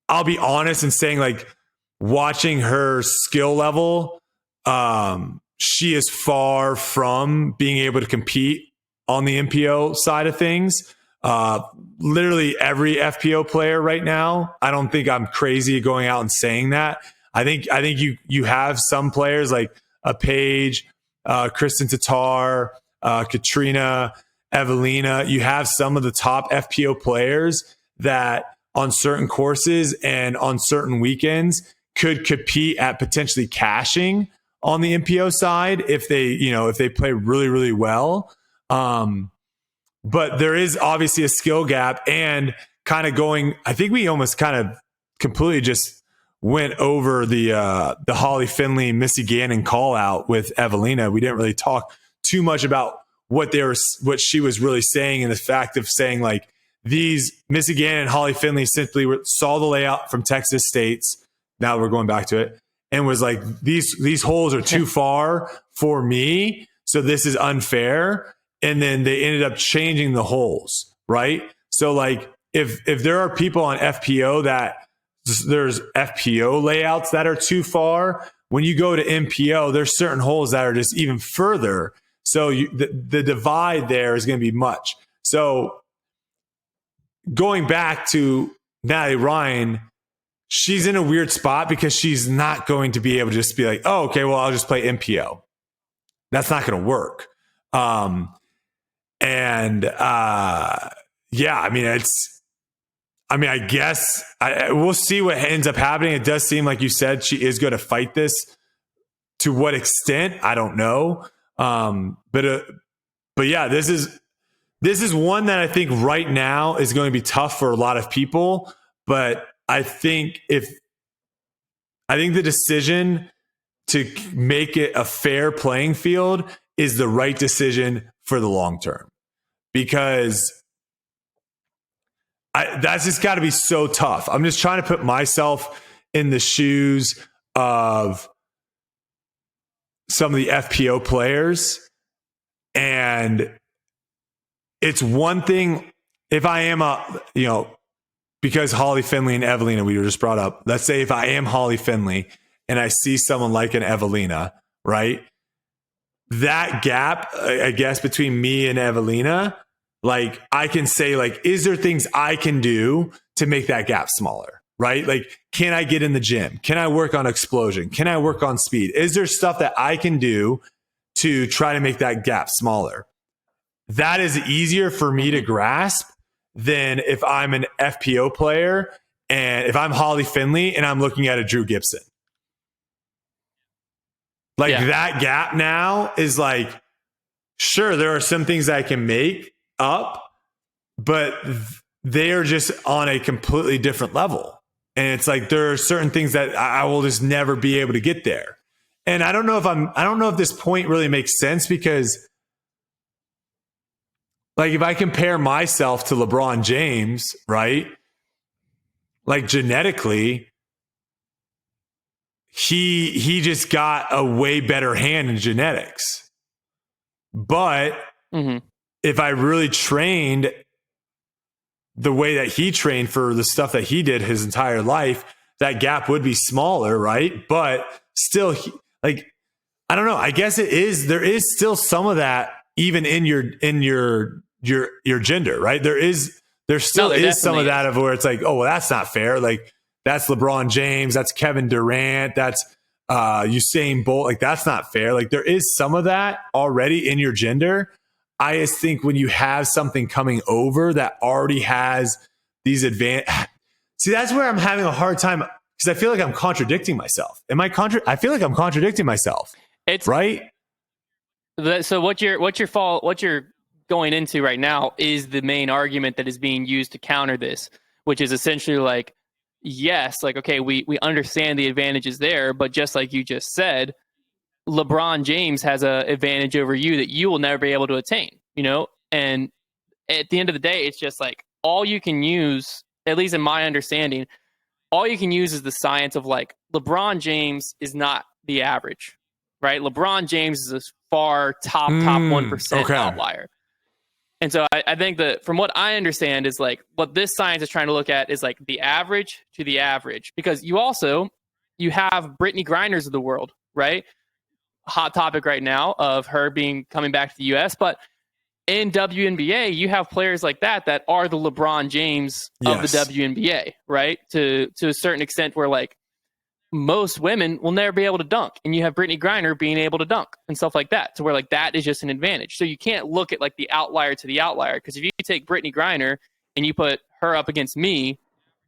I'll be honest in saying, like, watching her skill level, she is far from being able to compete on the MPO side of things. Literally every FPO player right now, I don't think I'm crazy going out and saying that. I think you have some players like a Paige, Kristen Tatar, Katrina, Evelina. You have some of the top FPO players that on certain courses and on certain weekends could compete at potentially cashing on the MPO side if they play really, really well. But there is obviously a skill gap, and kind of I think we almost kind of completely just went over the Holly Finley, Missy Gannon call out with Evelina. We didn't really talk too much about what she was really saying, and the fact of saying, like, these Missy Gannon and Holly Finley simply saw the layout from Texas State's. Now we're going back to it, and was like, these holes are too far for me, so this is unfair. And then they ended up changing the holes, right? So, like, if there are people on FPO that there's FPO layouts that are too far, when you go to MPO, there's certain holes that are just even further. So the divide there is going to be much. So going back to Natalie Ryan, she's in a weird spot because she's not going to be able to just be like, oh, okay, well, I'll just play MPO. That's not going to work. I guess we'll see what ends up happening. It does seem like you said she is going to fight this. To what extent, I don't know. But yeah, this is one that I think right now is going to be tough for a lot of people. But I think the decision to make it a fair playing field is the right decision for the long term, because that's just got to be so tough. I'm just trying to put myself in the shoes of some of the FPO players. And it's one thing if I am because Holly Finley and Evelina, we were just brought up. Let's say if I am Holly Finley and I see someone like an Evelina, right? That gap, I guess, between me and Evelina, like, I can say, like, is there things I can do to make that gap smaller, right? Like, can I get in the gym? Can I work on explosion? Can I work on speed? Is there stuff that I can do to try to make that gap smaller? That is easier for me to grasp than if I'm an FPO player and if I'm Holly Finley and I'm looking at a Drew Gibson. Like, that gap now is like, sure, there are some things I can make up, but they are just on a completely different level. And it's like, there are certain things that I will just never be able to get there. And I don't know if this point really makes sense, because, like, if I compare myself to LeBron James, right? Like, genetically, he just got a way better hand in genetics. But if I really trained the way that he trained for the stuff that he did his entire life, that gap would be smaller, right? But still, I don't know. I guess there is still some of that even in your gender, right? There still is some of that of where it's like, oh, well, that's not fair. Like, that's LeBron James, that's Kevin Durant, that's Usain Bolt. Like, that's not fair. Like, there is some of that already in your gender. I just think when you have something coming over that already has these see, that's where I'm having a hard time, because I feel like I'm contradicting myself. I feel like I'm contradicting myself. It's right. So what you're going into right now is the main argument that is being used to counter this, which is essentially like, yes, like, okay, we understand the advantages there, but just like you just said, LeBron James has an advantage over you that you will never be able to attain, and at the end of the day, it's just like, all you can use, at least in my understanding, all you can use is the science of like, LeBron James is not the average, right? LeBron James is a far top 1% outlier. And so I think that from what I understand is like, what this science is trying to look at is like the average to the average, because you have Brittany Grinders of the world, right? Hot topic right now of her coming back to the US, but in WNBA, you have players like that are the LeBron James of the WNBA, right? To a certain extent, where like most women will never be able to dunk, and you have Brittany Griner being able to dunk and stuff like that, to where like that is just an advantage. So you can't look at like the outlier to the outlier, because if you take Brittany Griner and you put her up against me,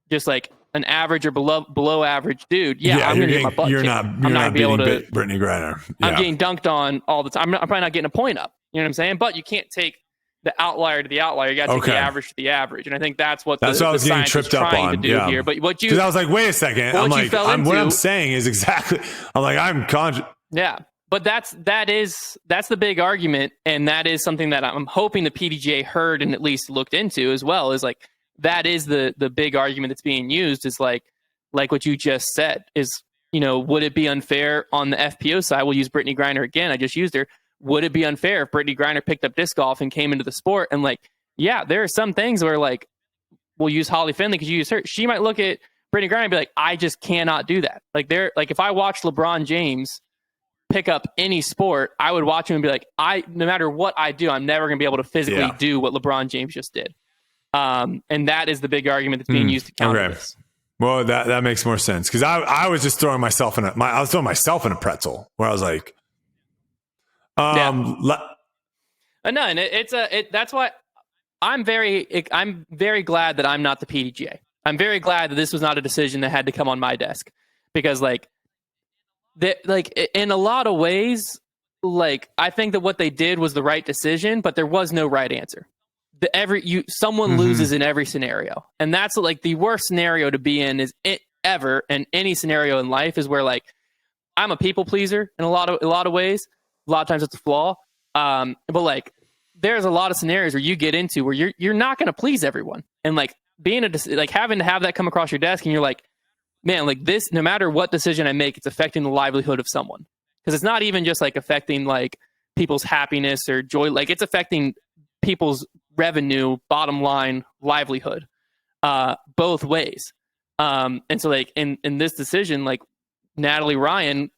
just like an average or below average dude, I'm going to get my butt kicked. I'm not being able to. Brittany Griner. Yeah. I'm getting dunked on all the time. I'm probably not getting a point up. You know what I'm saying? But you can't take the outlier to the outlier. You got to take the average to the average. And I think that's what the I was getting science tripped is trying up on. to do here. But because I was like, wait a second. I'm like, what I'm saying is exactly. I'm like, I'm conscious. Yeah. But that's the big argument, and that is something that I'm hoping the PDGA heard and at least looked into as well. Is like, that is the big argument that's being used, is like what you just said is, would it be unfair on the FPO side? We'll use Brittany Griner again. I just used her. Would it be unfair if Brittany Griner picked up disc golf and came into the sport? And like, yeah, there are some things where like, we'll use Holly Finley because you use her. She might look at Brittany Griner and be like, I just cannot do that. Like, if I watch LeBron James pick up any sport, I would watch him and be like, no matter what I do, I'm never going to be able to physically do what LeBron James just did. And that is the big argument that's being used to counter this. Well, that makes more sense, because I was just throwing myself in a pretzel where I was like, no, and that's why I'm very glad that I'm not the PDGA. I'm very glad that this was not a decision that had to come on my desk, because in a lot of ways, like, I think that what they did was the right decision, but there was no right answer. Someone loses in every scenario, and that's like the worst scenario to be in ever in any scenario in life, is where like, I'm a people pleaser in a lot of ways. A lot of times it's a flaw, but like, there's a lot of scenarios where you get into where you're not going to please everyone, and like having to have that come across your desk, and you're like, man, like, this, no matter what decision I make, it's affecting the livelihood of someone, because it's not even just like affecting like people's happiness or joy, like it's affecting people's revenue, bottom line, livelihood, both ways. And so like in this decision, like Natalie Ryan,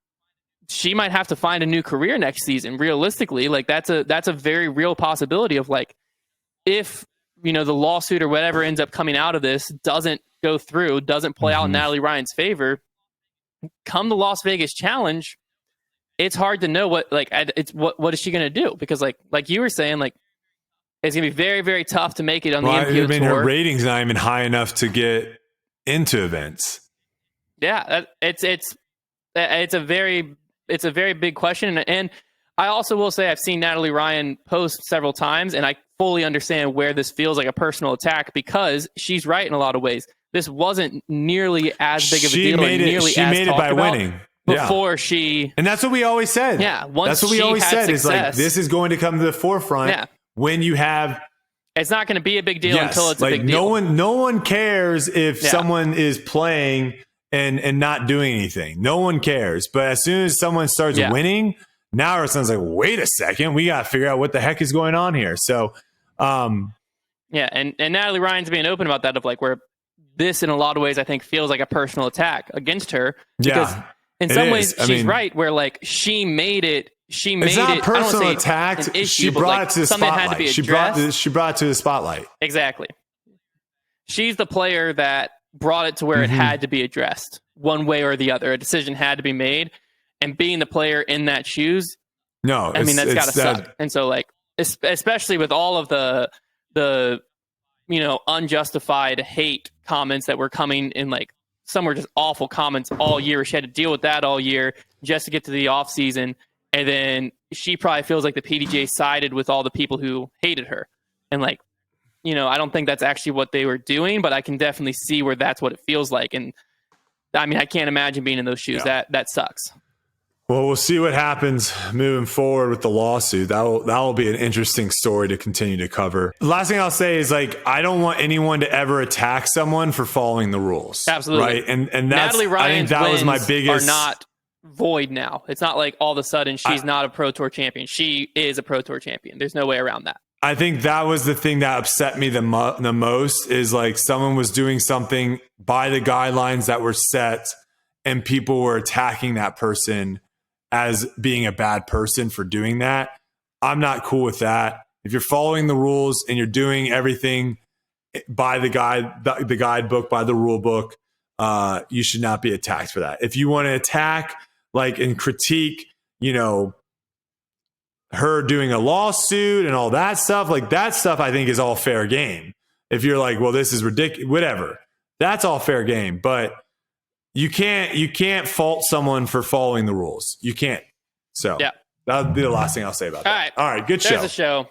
she might have to find a new career next season. Realistically, like that's a very real possibility of like, if the lawsuit or whatever ends up coming out of this doesn't go through, doesn't play out in Natalie Ryan's favor, come the Las Vegas Challenge, it's hard to know what is she going to do, because like you were saying, like, it's going to be very, very tough to make it on the MPO tour. Her rating's not even high enough to get into events. Yeah, it's a very big question, and I also will say I've seen Natalie Ryan post several times, and I fully understand where this feels like a personal attack, because she's right in a lot of ways. This wasn't nearly as big of a deal, she made it by winning before she, and that's what we always said. Yeah, that's what we always said, is like, this is going to come to the forefront. Yeah. When you have, it's not going to be a big deal until it's a big deal. No one cares if someone is playing and not doing anything. No one cares. But as soon as someone starts winning, now it sounds like, wait a second, we got to figure out what the heck is going on here. So, and Natalie Ryan's being open about that, of like, where this in a lot of ways I think feels like a personal attack against her, because in some ways she's right, where like she made it. It's not a personal attack. She brought it to the spotlight. Had to be addressed. She brought it to the spotlight. Exactly. She's the player that brought it to where it had to be addressed one way or the other. A decision had to be made. and being the player in that shoes, no, I mean, that's got to suck. And so, like, especially with all of the unjustified hate comments that were coming in, like, some were just awful comments all year. She had to deal with that all year just to get to the off season. And then she probably feels like the PDGA sided with all the people who hated her. And, like, I don't think that's actually what they were doing, but I can definitely see where that's what it feels like. And I mean, I can't imagine being in those shoes. Yeah. That sucks. Well, we'll see what happens moving forward with the lawsuit. That'll be an interesting story to continue to cover. The last thing I'll say is, like, I don't want anyone to ever attack someone for following the rules. Absolutely. Right. And that's, Natalie Ryan's I think that was my biggest. Are not void now. It's not like all of a sudden she's not a Pro Tour champion. She is a Pro Tour champion. There's no way around that. I think that was the thing that upset me the most is, like, someone was doing something by the guidelines that were set and people were attacking that person as being a bad person for doing that. I'm not cool with that. If you're following the rules and you're doing everything by the guidebook, by the rule book, you should not be attacked for that. If you want to attack, like, and critique, her doing a lawsuit and all that stuff, like, that stuff I think is all fair game. If you're like, well, this is ridiculous, whatever, that's all fair game. But you can't fault someone for following the rules. You can't. So yeah, that would be the last thing I'll say about that. All right, good show. There's a show.